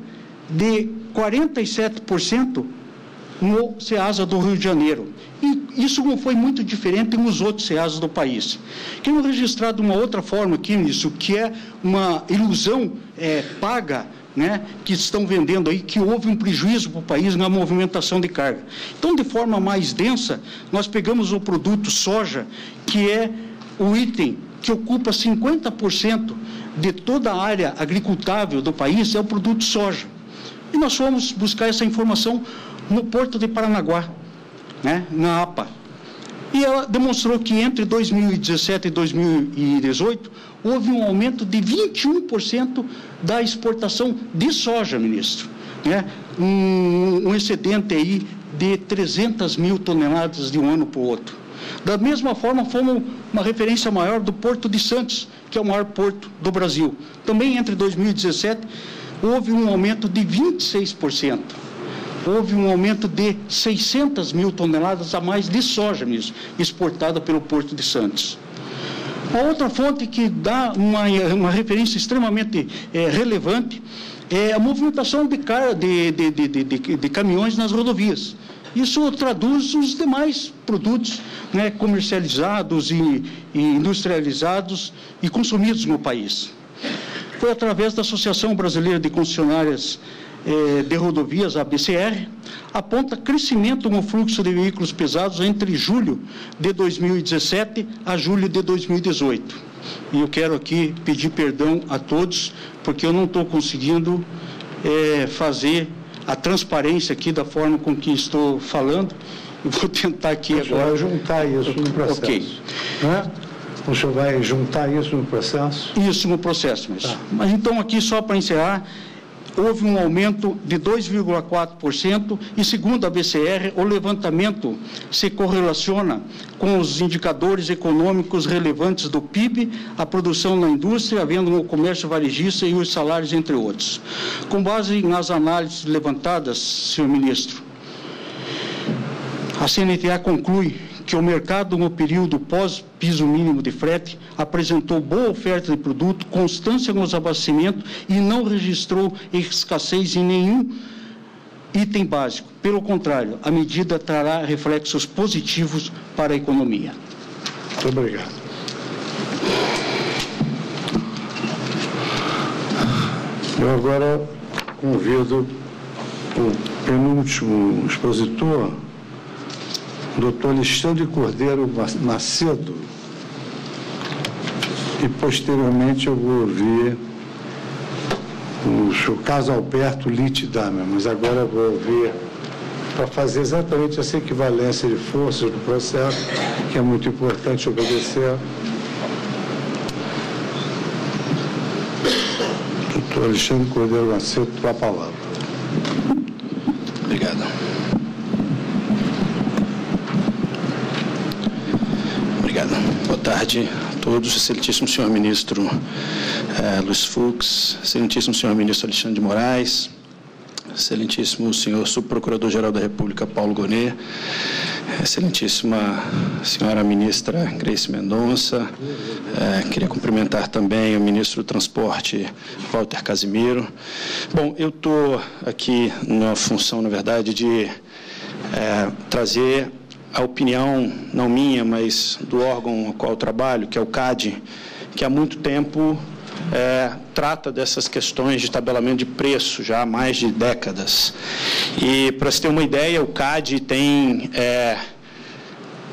de 47% no ceasa do Rio de Janeiro. E isso não foi muito diferente nos outros ceasas do país. Quero registrar de uma outra forma aqui, ministro, que é uma ilusão paga, né, que estão vendendo aí, que houve um prejuízo para o país na movimentação de carga. Então, de forma mais densa, nós pegamos o produto soja, que é o item que ocupa 50% de toda a área agricultável do país, é o produto soja. E nós fomos buscar essa informação no Porto de Paranaguá, né, na APA. E ela demonstrou que entre 2017 e 2018, houve um aumento de 21% da exportação de soja, ministro. Né? Um excedente aí de 300 mil toneladas de um ano para o outro. Da mesma forma, fomos uma referência maior do Porto de Santos, que é o maior porto do Brasil. Também entre 2017, houve um aumento de 26%. Houve um aumento de 600 mil toneladas a mais de soja, ministro, exportada pelo Porto de Santos. A outra fonte que dá uma referência extremamente relevante é a movimentação de caminhões nas rodovias. Isso traduz os demais produtos, né, comercializados e industrializados e consumidos no país. Foi através da Associação Brasileira de Concessionárias de Rodovias, a ABCR, aponta crescimento no fluxo de veículos pesados entre julho de 2017 a julho de 2018. E eu quero aqui pedir perdão a todos, porque eu não estou conseguindo fazer a transparência aqui da forma com que estou falando. Eu vou tentar aqui agora. Vai juntar isso no processo. Ok. Né? O senhor vai juntar isso no processo? Isso no processo, mas então aqui só para encerrar, houve um aumento de 2,4% e, segundo a BCR, o levantamento se correlaciona com os indicadores econômicos relevantes do PIB, a produção na indústria, a venda no comércio varejista e os salários, entre outros. Com base nas análises levantadas, senhor ministro, a CNTA conclui que o mercado no período pós-piso mínimo de frete apresentou boa oferta de produto, constância nos abastecimentos e não registrou escassez em nenhum item básico. Pelo contrário, a medida trará reflexos positivos para a economia. Muito obrigado. Eu agora convido o penúltimo expositor, Dr. Alexandre Cordeiro Macedo, e posteriormente eu vou ouvir o caso Alberto Littdamer, mas agora eu vou ouvir para fazer exatamente essa equivalência de forças do processo, que é muito importante obedecer. Doutor Alexandre Cordeiro Macedo, tua palavra. Obrigado. Obrigado. Boa tarde a todos. Excelentíssimo senhor ministro Luiz Fux, excelentíssimo senhor ministro Alexandre de Moraes, excelentíssimo senhor subprocurador-geral da República Paulo Gonet, excelentíssima senhora ministra Grace Mendonça, queria cumprimentar também o ministro do Transporte Walter Casimiro. Bom, eu estou aqui na função, na verdade, de trazer a opinião, não minha, mas do órgão ao qual eu trabalho, que é o CAD, que há muito tempo trata dessas questões de tabelamento de preço, já há mais de décadas. E, para você ter uma ideia, o CAD tem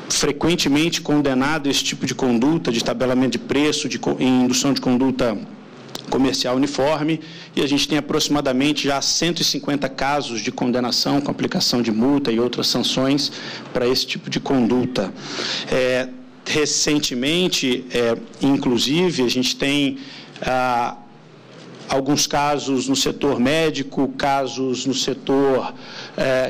frequentemente condenado esse tipo de conduta, de tabelamento de preço, de indução de conduta comercial uniforme, e a gente tem aproximadamente já 150 casos de condenação com aplicação de multa e outras sanções para esse tipo de conduta. Recentemente, inclusive, a gente tem alguns casos no setor médico, casos no setor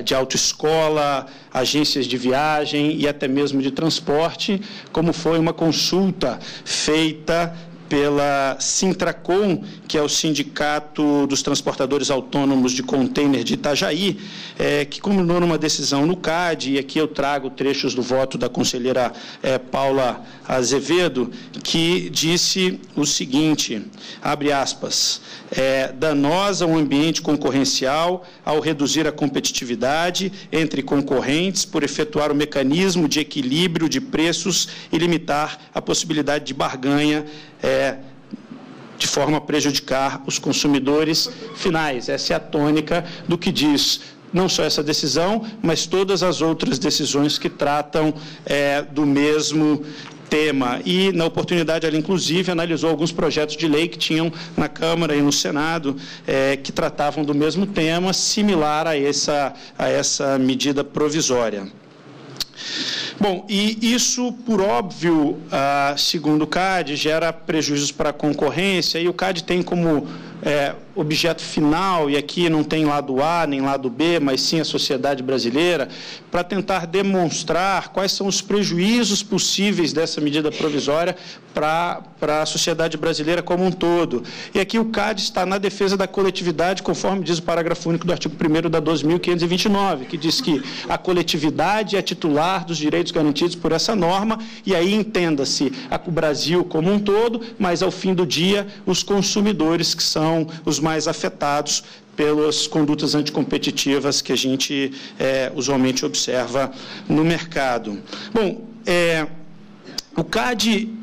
de autoescola, agências de viagem e até mesmo de transporte, como foi uma consulta feita pela Sintracom, que é o Sindicato dos Transportadores Autônomos de Container de Itajaí, que culminou numa decisão no CAD, e aqui eu trago trechos do voto da conselheira Paula Azevedo, que disse o seguinte, abre aspas, danosa ao ambiente concorrencial ao reduzir a competitividade entre concorrentes por efetuar o mecanismo de equilíbrio de preços e limitar a possibilidade de barganha de forma a prejudicar os consumidores finais. Essa é a tônica do que diz não só essa decisão, mas todas as outras decisões que tratam do mesmo tema. E, na oportunidade, ela, inclusive, analisou alguns projetos de lei que tinham na Câmara e no Senado, que tratavam do mesmo tema, similar a essa medida provisória. Bom, e isso, por óbvio, segundo o CAD, gera prejuízos para a concorrência, e o CAD tem como objeto final, e aqui não tem lado A nem lado B, mas sim a sociedade brasileira, para tentar demonstrar quais são os prejuízos possíveis dessa medida provisória para a sociedade brasileira como um todo. E aqui o CAD está na defesa da coletividade, conforme diz o parágrafo único do artigo 1º da 12.529, que diz que a coletividade é titular dos direitos garantidos por essa norma, e aí entenda-se o Brasil como um todo, mas, ao fim do dia, os consumidores, que são os mais afetados pelas condutas anticompetitivas que a gente usualmente observa no mercado. Bom, o CAD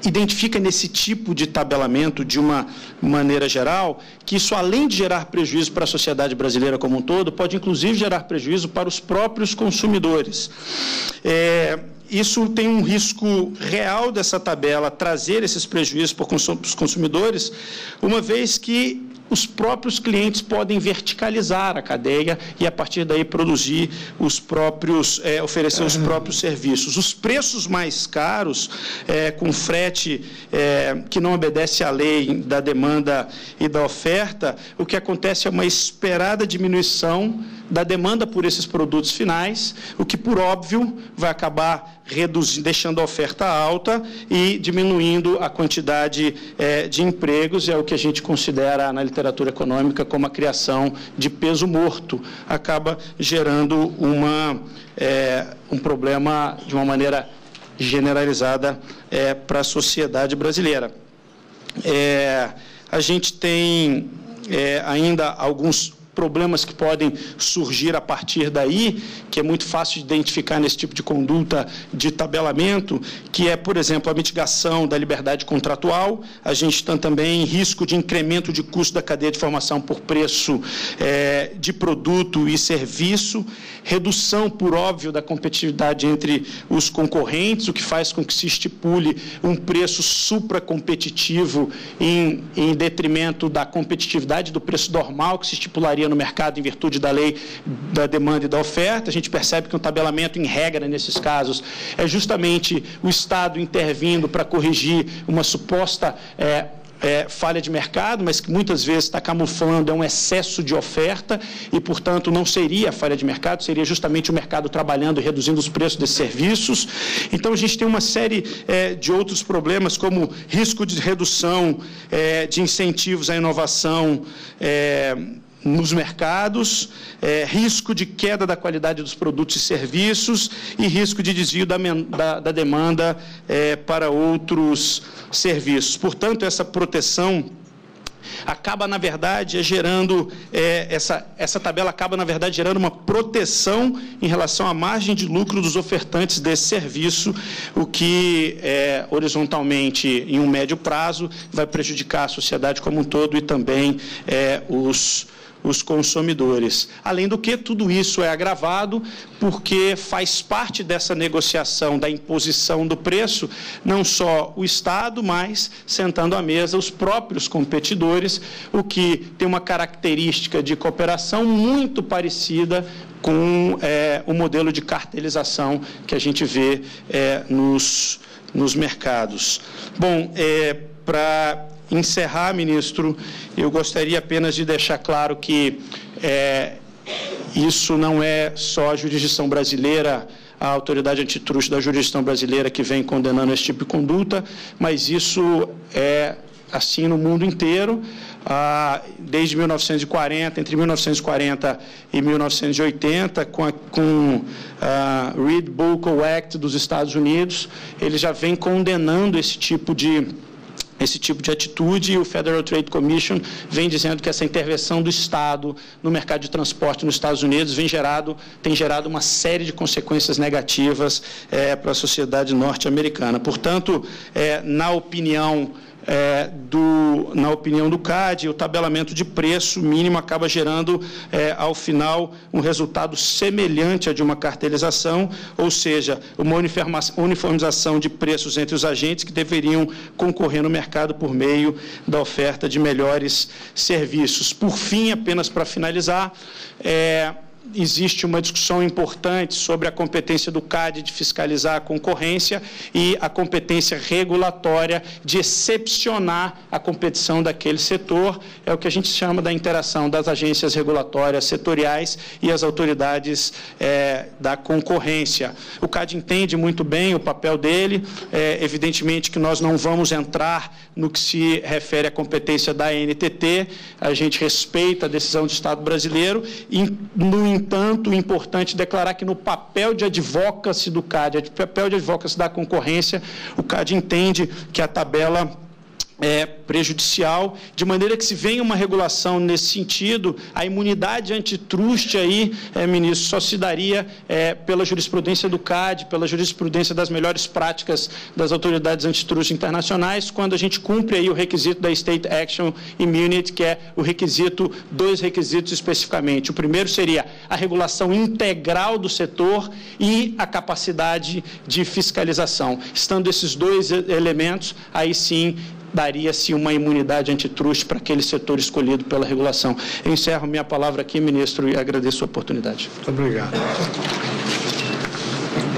identifica nesse tipo de tabelamento, de uma maneira geral, que isso, além de gerar prejuízo para a sociedade brasileira como um todo, pode, inclusive, gerar prejuízo para os próprios consumidores. Isso tem um risco real dessa tabela trazer esses prejuízos para os consumidores, uma vez que os próprios clientes podem verticalizar a cadeia e, a partir daí, produzir os próprios, oferecer os próprios serviços. Os preços mais caros, com frete que não obedece à lei da demanda e da oferta, o que acontece é uma esperada diminuição da demanda por esses produtos finais, o que, por óbvio, vai acabar deixando a oferta alta e diminuindo a quantidade de empregos, é o que a gente considera na literatura econômica como a criação de peso morto, acaba gerando um problema de uma maneira generalizada para a sociedade brasileira. A gente tem ainda alguns problemas que podem surgir a partir daí, que é muito fácil de identificar nesse tipo de conduta de tabelamento, que é, por exemplo, a mitigação da liberdade contratual. A gente tem também risco de incremento de custo da cadeia de formação por preço de produto e serviço, redução, por óbvio, da competitividade entre os concorrentes, o que faz com que se estipule um preço supracompetitivo em detrimento da competitividade do preço normal que se estipularia no mercado em virtude da lei da demanda e da oferta. A gente percebe que um tabelamento, em regra, nesses casos, é justamente o Estado intervindo para corrigir uma suposta falha de mercado, mas que muitas vezes está camuflando um excesso de oferta e, portanto, não seria falha de mercado, seria justamente o mercado trabalhando e reduzindo os preços desses serviços. Então, a gente tem uma série de outros problemas, como risco de redução de incentivos à inovação nos mercados, risco de queda da qualidade dos produtos e serviços e risco de desvio da demanda para outros serviços. Portanto, essa proteção acaba, na verdade, gerando, essa tabela acaba, na verdade, gerando uma proteção em relação à margem de lucro dos ofertantes desse serviço, o que, horizontalmente, em um médio prazo, vai prejudicar a sociedade como um todo e também os consumidores. Além do que, tudo isso é agravado porque faz parte dessa negociação da imposição do preço, não só o Estado, mas, sentando à mesa, os próprios competidores, o que tem uma característica de cooperação muito parecida com o modelo de cartelização que a gente vê nos mercados. Bom, para encerrar, ministro, eu gostaria apenas de deixar claro que isso não é só a jurisdição brasileira, a autoridade antitruste da jurisdição brasileira que vem condenando esse tipo de conduta, mas isso é assim no mundo inteiro. Desde 1940, entre 1940 e 1980, com a Reed-Buckle Act dos Estados Unidos, ele já vem condenando esse tipo de atitude, e o Federal Trade Commission vem dizendo que essa intervenção do Estado no mercado de transporte nos Estados Unidos tem gerado uma série de consequências negativas para a sociedade norte-americana. Portanto, na opinião do CAD, o tabelamento de preço mínimo acaba gerando, ao final, um resultado semelhante a de uma cartelização, ou seja, uma uniformização de preços entre os agentes que deveriam concorrer no mercado por meio da oferta de melhores serviços. Por fim, apenas para finalizar, existe uma discussão importante sobre a competência do CAD de fiscalizar a concorrência e a competência regulatória de excepcionar a competição daquele setor. É o que a gente chama da interação das agências regulatórias setoriais e as autoridades da concorrência. O CAD entende muito bem o papel dele, evidentemente que nós não vamos entrar no que se refere à competência da ANTT, a gente respeita a decisão do Estado brasileiro e, no entanto, é importante declarar que no papel de advocacy do CAD, papel de advocacy da concorrência, o CAD entende que a tabela é prejudicial, de maneira que se venha uma regulação nesse sentido, a imunidade antitruste aí, ministro, só se daria pela jurisprudência do CAD, pela jurisprudência das melhores práticas das autoridades antitruste internacionais, quando a gente cumpre aí o requisito da State Action Immunity, que é o requisito, dois requisitos especificamente. O primeiro seria a regulação integral do setor e a capacidade de fiscalização. Estando esses dois elementos, aí sim daria-se uma imunidade antitruste para aquele setor escolhido pela regulação. Eu encerro minha palavra aqui, ministro, e agradeço a oportunidade. Muito obrigado.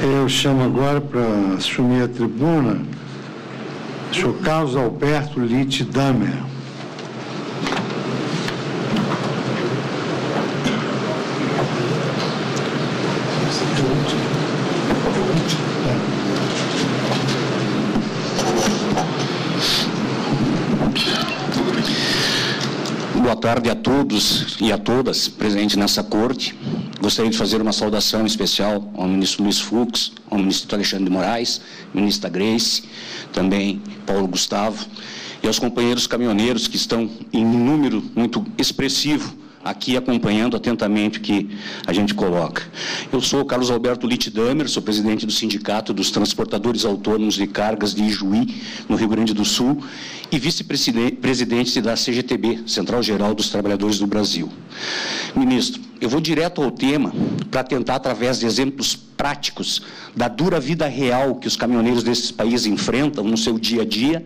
Eu chamo agora para assumir a tribuna o senhor Carlos Alberto Litt Damer. Boa tarde a todos e a todas presentes nessa corte. Gostaria de fazer uma saudação especial ao ministro Luiz Fux, ao ministro Alexandre de Moraes, ministra Grace, também Paulo Gustavo, e aos companheiros caminhoneiros que estão em número muito expressivo aqui acompanhando atentamente o que a gente coloca. Eu sou Carlos Alberto Littdamer, sou presidente do Sindicato dos Transportadores Autônomos de Cargas de Ijuí, no Rio Grande do Sul, e vice-presidente da CGTB, Central Geral dos Trabalhadores do Brasil. Ministro, eu vou direto ao tema para tentar, através de exemplos práticos da dura vida real que os caminhoneiros desses países enfrentam no seu dia a dia,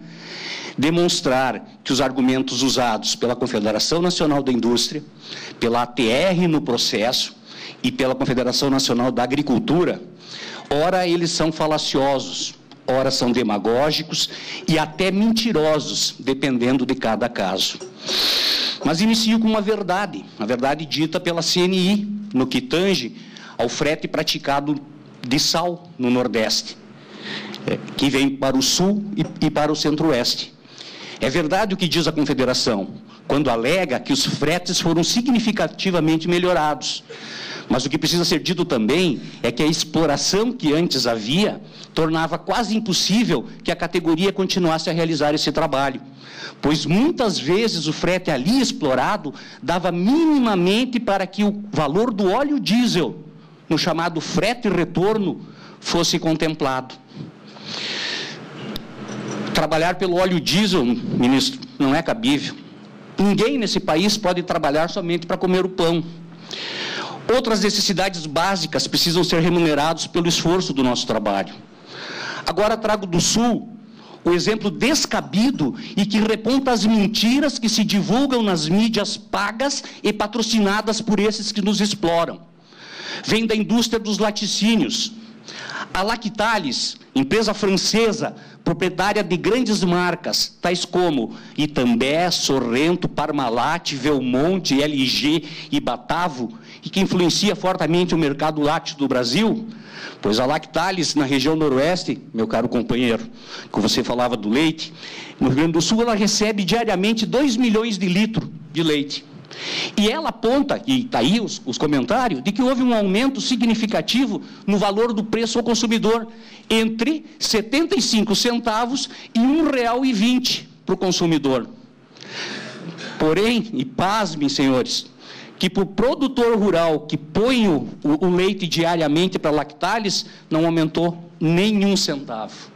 demonstrar que os argumentos usados pela Confederação Nacional da Indústria, pela ATR no processo e pela Confederação Nacional da Agricultura, ora eles são falaciosos, ora são demagógicos e até mentirosos, dependendo de cada caso. Mas inicio com uma verdade, a verdade dita pela CNI, no que tange ao frete praticado de sal no Nordeste, que vem para o Sul e para o Centro-Oeste. É verdade o que diz a Confederação, quando alega que os fretes foram significativamente melhorados. Mas o que precisa ser dito também é que a exploração que antes havia tornava quase impossível que a categoria continuasse a realizar esse trabalho, pois muitas vezes o frete ali explorado dava minimamente para que o valor do óleo diesel, no chamado frete retorno, fosse contemplado. Trabalhar pelo óleo diesel, ministro, não é cabível. Ninguém nesse país pode trabalhar somente para comer o pão. Outras necessidades básicas precisam ser remuneradas pelo esforço do nosso trabalho. Agora trago do Sul o exemplo descabido e que reponta as mentiras que se divulgam nas mídias pagas e patrocinadas por esses que nos exploram. Vem da indústria dos laticínios. A Lactalis, empresa francesa, proprietária de grandes marcas, tais como Itambé, Sorrento, Parmalat, Velmonte, LG e Batavo, e que influencia fortemente o mercado lácteo do Brasil, pois a Lactalis, na região noroeste, meu caro companheiro, que você falava do leite, no Rio Grande do Sul, ela recebe diariamente 2 milhões de litros de leite. E ela aponta, e está aí os comentários, de que houve um aumento significativo no valor do preço ao consumidor, entre 75 centavos e R$ 1,20 para o consumidor. Porém, e pasmem, senhores, que para o produtor rural que põe o leite diariamente para a Lactalis, não aumentou nenhum centavo.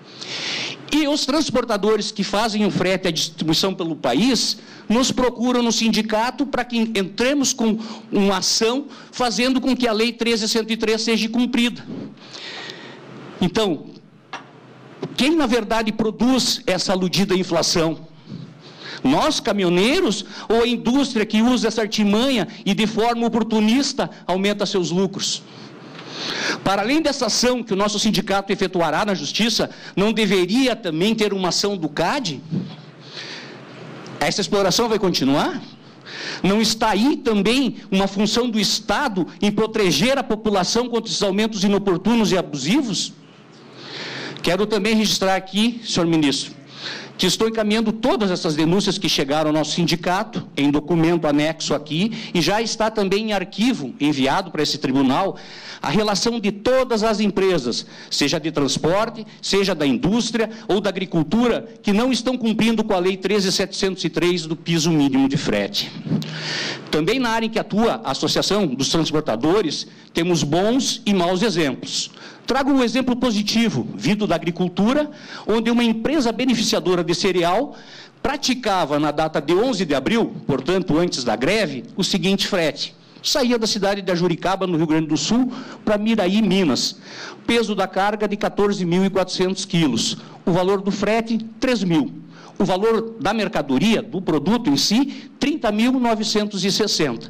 E os transportadores que fazem o frete e a distribuição pelo país nos procuram no sindicato para que entremos com uma ação fazendo com que a Lei 13.103 seja cumprida. Então, quem na verdade produz essa aludida inflação? Nós, caminhoneiros, ou a indústria que usa essa artimanha e de forma oportunista aumenta seus lucros? Para além dessa ação que o nosso sindicato efetuará na Justiça, não deveria também ter uma ação do CAD? Essa exploração vai continuar? Não está aí também uma função do Estado em proteger a população contra esses aumentos inoportunos e abusivos? Quero também registrar aqui, senhor ministro, que estou encaminhando todas essas denúncias que chegaram ao nosso sindicato, em documento anexo aqui, e já está também em arquivo enviado para esse tribunal, a relação de todas as empresas, seja de transporte, seja da indústria ou da agricultura, que não estão cumprindo com a Lei 13.703 do piso mínimo de frete. Também na área em que atua a Associação dos Transportadores, temos bons e maus exemplos. Trago um exemplo positivo, vindo da agricultura, onde uma empresa beneficiadora de cereal praticava na data de 11 de abril, portanto antes da greve, o seguinte frete. Saía da cidade de Ajuricaba, no Rio Grande do Sul, para Miraí, Minas. Peso da carga de 14.400 quilos. O valor do frete, 3.000. O valor da mercadoria, do produto em si, 30.960.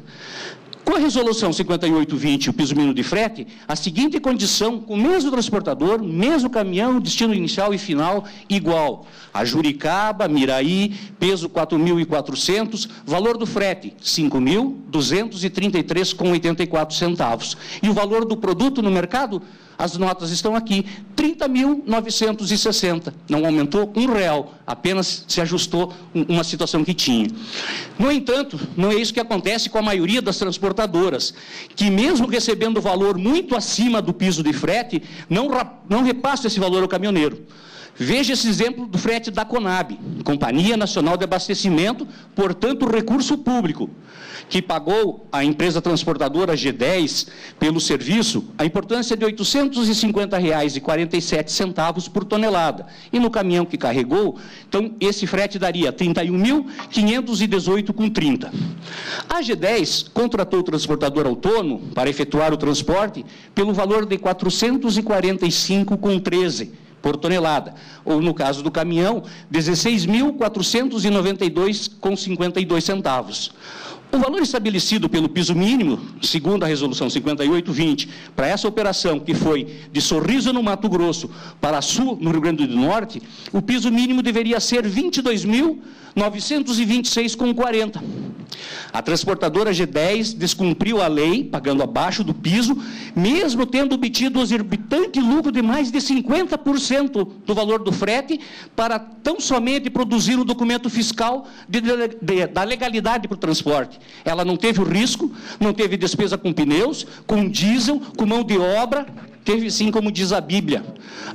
Com a resolução 5820, o piso mínimo de frete, a seguinte condição, com o mesmo transportador, mesmo caminhão, destino inicial e final, igual. Ajuricaba, Miraí, peso 4.400, valor do frete, 5.233,84 centavos. E o valor do produto no mercado, as notas estão aqui, 30.960. Não aumentou R$1, apenas se ajustou uma situação que tinha. No entanto, não é isso que acontece com a maioria das transportadoras, que mesmo recebendo valor muito acima do piso de frete, não repassa esse valor ao caminhoneiro. Veja esse exemplo do frete da Conab, Companhia Nacional de Abastecimento, portanto, recurso público, que pagou à empresa transportadora G10 pelo serviço a importância de R$ 850,47 por tonelada. E no caminhão que carregou, então, esse frete daria R$ 31.518,30. A G10 contratou o transportador autônomo para efetuar o transporte pelo valor de R$ 445,13 por tonelada, ou no caso do caminhão, R$ 16.492,52. O valor estabelecido pelo piso mínimo, segundo a resolução 5820, para essa operação, que foi de Sorriso, no Mato Grosso, para Sul, no Rio Grande do Norte, o piso mínimo deveria ser R$ 22.926,40. A transportadora G10 descumpriu a lei, pagando abaixo do piso, mesmo tendo obtido o exorbitante lucro de mais de 50% do valor do frete, para tão somente produzir um documento fiscal da legalidade para o transporte. Ela não teve o risco, não teve despesa com pneus, com diesel, com mão de obra, teve sim, como diz a Bíblia,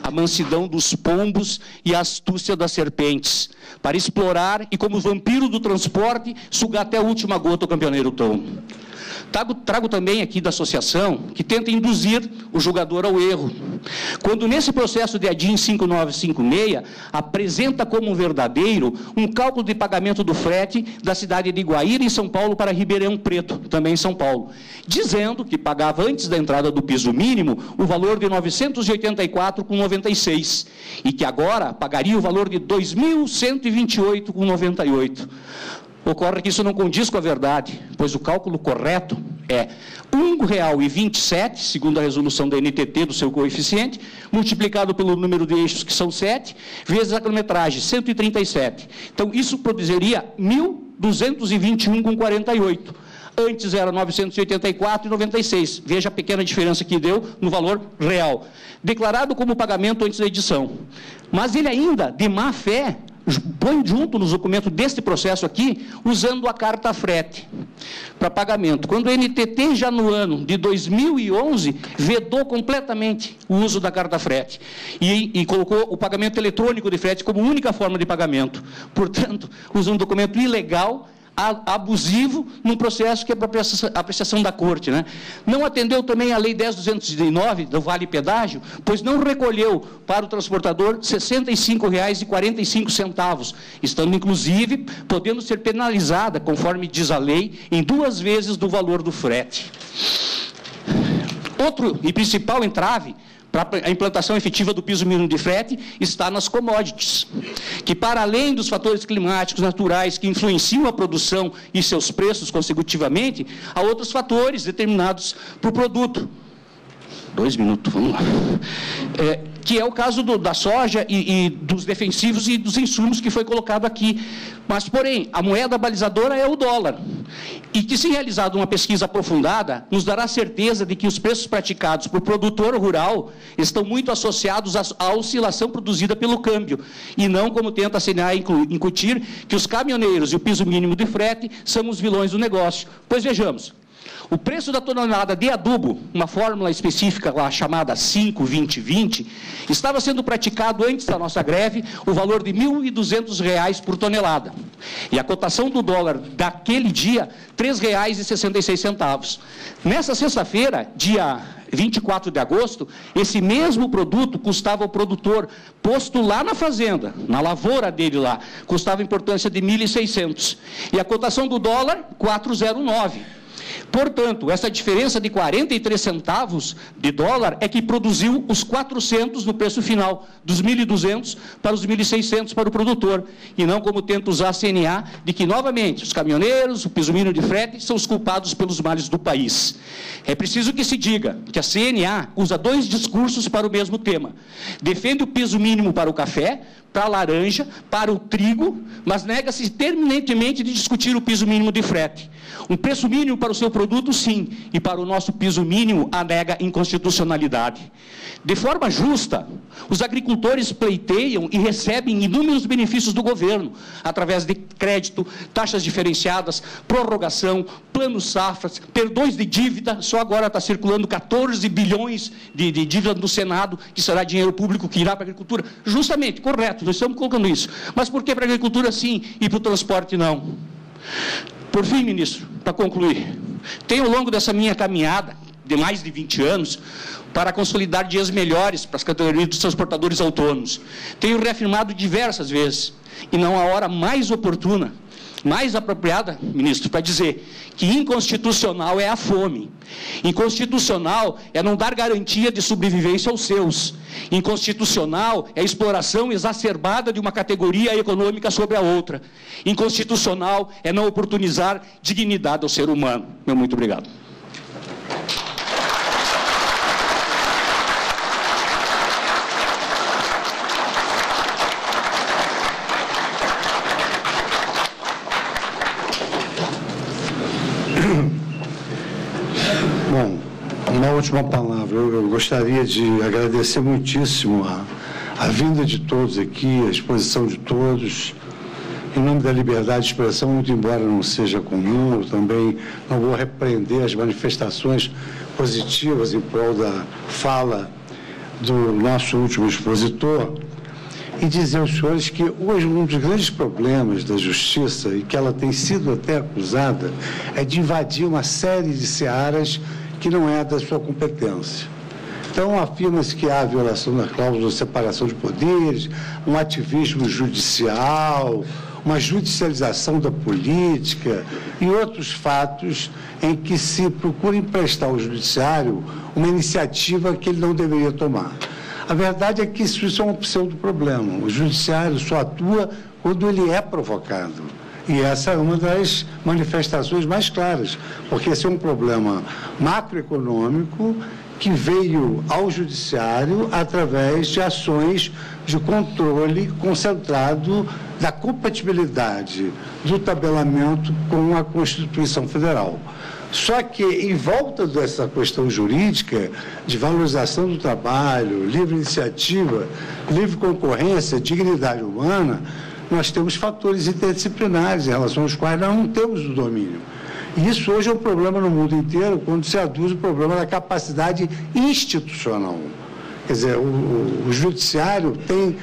a mansidão dos pombos e a astúcia das serpentes, para explorar e, como vampiro do transporte, sugar até a última gota o caminhoneiro Tom. Trago também aqui da associação que tenta induzir o julgador ao erro, quando nesse processo de ADIM 5956 apresenta como verdadeiro um cálculo de pagamento do frete da cidade de Iguaíra, em São Paulo, para Ribeirão Preto, também em São Paulo, dizendo que pagava antes da entrada do piso mínimo o valor de R$ 984,96 e que agora pagaria o valor de R$ 2.128,98. Ocorre que isso não condiz com a verdade, pois o cálculo correto é R$ 1,27, segundo a resolução da NTT do seu coeficiente, multiplicado pelo número de eixos, que são 7, vezes a quilometragem, 137. Então, isso produziria R$ 1.221,48. Antes era R$ 984,96. Veja a pequena diferença que deu no valor real. Declarado como pagamento antes da edição. Mas ele ainda, de má fé, põe junto nos documentos deste processo aqui, usando a carta frete para pagamento. Quando a NTT, já no ano de 2011, vedou completamente o uso da carta frete e colocou o pagamento eletrônico de frete como única forma de pagamento. Portanto, usa um documento ilegal, abusivo, num processo que é para apreciação da corte, né? Não atendeu também a Lei 10.209 do Vale Pedágio, pois não recolheu para o transportador R$ 65,45, estando, inclusive, podendo ser penalizada, conforme diz a lei, em 2 vezes do valor do frete. Outro e principal entrave para a implantação efetiva do piso mínimo de frete está nas commodities, que, para além dos fatores climáticos naturais que influenciam a produção e seus preços consecutivamente, há outros fatores determinados para o produto. 2 minutos, vamos lá. Que é o caso da soja e dos defensivos e dos insumos que foi colocado aqui. Mas, porém, a moeda balizadora é o dólar. E que, se realizada uma pesquisa aprofundada, nos dará certeza de que os preços praticados por produtor rural estão muito associados à oscilação produzida pelo câmbio, e não como tenta a CNA incutir que os caminhoneiros e o piso mínimo de frete são os vilões do negócio. Pois vejamos. O preço da tonelada de adubo, uma fórmula específica lá chamada 5-20-20, estava sendo praticado antes da nossa greve o valor de R$ 1.200 por tonelada. E a cotação do dólar daquele dia, R$ 3,66. Nessa sexta-feira, dia 24 de agosto, esse mesmo produto custava ao produtor, posto lá na fazenda, na lavoura dele lá, custava a importância de R$ 1.600. E a cotação do dólar, R$ 4,09. Portanto, essa diferença de 43 centavos de dólar é que produziu os 400 no preço final, dos 1.200 para os 1.600 para o produtor, e não como tenta usar a CNA, de que, novamente, os caminhoneiros, o piso mínimo de frete, são os culpados pelos males do país. É preciso que se diga que a CNA usa 2 discursos para o mesmo tema. Defende o piso mínimo para o café, para a laranja, para o trigo, mas nega-se terminantemente de discutir o piso mínimo de frete. Um preço mínimo para o seu produto, sim, e para o nosso piso mínimo, a nega inconstitucionalidade. De forma justa, os agricultores pleiteiam e recebem inúmeros benefícios do governo, através de crédito, taxas diferenciadas, prorrogação, planos safras, perdões de dívida. Só agora está circulando 14 bilhões de dívida do Senado, que será dinheiro público que irá para a agricultura. Justamente, correto, nós estamos colocando isso. Mas por que para a agricultura sim e para o transporte não? Por fim, ministro, para concluir, tenho ao longo dessa minha caminhada, de mais de 20 anos, para consolidar dias melhores para as categorias dos transportadores autônomos. Tenho reafirmado diversas vezes, e não há hora mais oportuna, mais apropriada, ministro, para dizer que inconstitucional é a fome. Inconstitucional é não dar garantia de sobrevivência aos seus. Inconstitucional é a exploração exacerbada de uma categoria econômica sobre a outra. Inconstitucional é não oportunizar dignidade ao ser humano. Meu muito obrigado. Bom, uma última palavra. Eu gostaria de agradecer muitíssimo a vinda de todos aqui, a exposição de todos. Em nome da liberdade de expressão, muito embora não seja comum, eu também não vou repreender as manifestações positivas em prol da fala do nosso último expositor e dizer aos senhores que hoje um dos grandes problemas da justiça, e que ela tem sido até acusada, é de invadir uma série de searas que não é da sua competência. Então, afirma-se que há violação da cláusula de separação de poderes, um ativismo judicial, uma judicialização da política e outros fatos em que se procura emprestar ao judiciário uma iniciativa que ele não deveria tomar. A verdade é que isso é um pseudo-problema. O judiciário só atua quando ele é provocado. E essa é uma das manifestações mais claras, porque esse é um problema macroeconômico que veio ao judiciário através de ações de controle concentrado da compatibilidade do tabelamento com a Constituição Federal. Só que, em volta dessa questão jurídica de valorização do trabalho, livre iniciativa, livre concorrência, dignidade humana, nós temos fatores interdisciplinares em relação aos quais nós não temos o domínio. E isso hoje é um problema no mundo inteiro, quando se aduz o problema da capacidade institucional. Quer dizer, o judiciário tem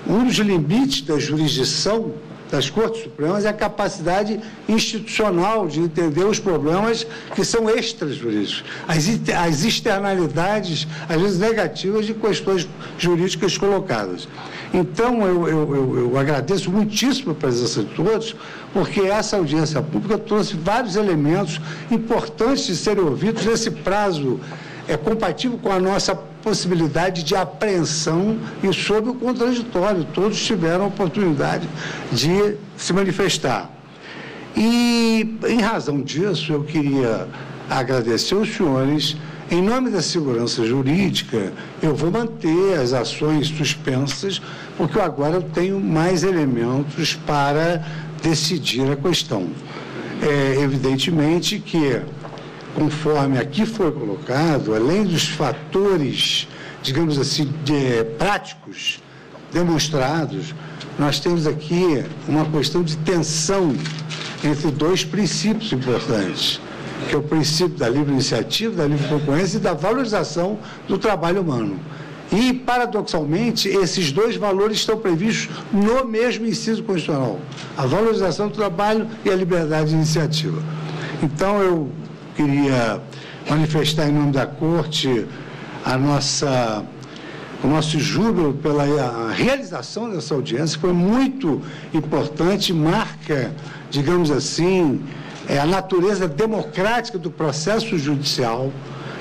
um dos limites da jurisdição das Cortes Supremas é a capacidade institucional de entender os problemas que são extrajurídicos, as externalidades, às vezes negativas, de questões jurídicas colocadas. Então, eu agradeço muitíssimo a presença de todos, porque essa audiência pública trouxe vários elementos importantes de serem ouvidos nesse prazo compatível com a nossa possibilidade de apreensão e sob o contraditório. Todos tiveram a oportunidade de se manifestar. E, em razão disso, eu queria agradecer aos senhores. Em nome da segurança jurídica, eu vou manter as ações suspensas, porque agora eu tenho mais elementos para decidir a questão. Evidentemente que, conforme aqui foi colocado, além dos fatores, digamos assim, práticos demonstrados, nós temos aqui uma questão de tensão entre dois princípios importantes, que é o princípio da livre iniciativa, da livre concorrência e da valorização do trabalho humano. E, paradoxalmente, esses dois valores estão previstos no mesmo inciso constitucional, a valorização do trabalho e a liberdade de iniciativa. Então, eu queria manifestar em nome da Corte o nosso júbilo pela realização dessa audiência, que foi muito importante, marca, digamos assim, a natureza democrática do processo judicial,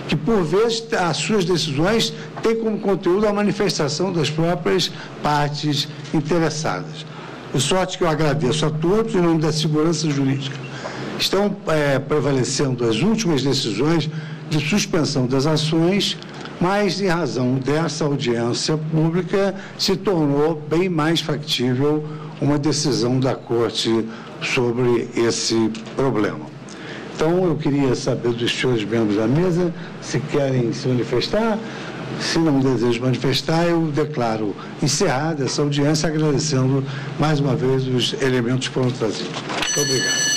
que, por vezes, as suas decisões têm como conteúdo a manifestação das próprias partes interessadas. De sorte que eu agradeço a todos, em nome da segurança jurídica. Estão prevalecendo as últimas decisões de suspensão das ações mas, em razão dessa audiência pública, se tornou bem mais factível uma decisão da Corte sobre esse problema. Então, eu queria saber dos senhores membros da mesa se querem se manifestar. Se não desejam manifestar, eu declaro encerrada essa audiência, agradecendo mais uma vez os elementos que foram trazidos. Muito obrigado.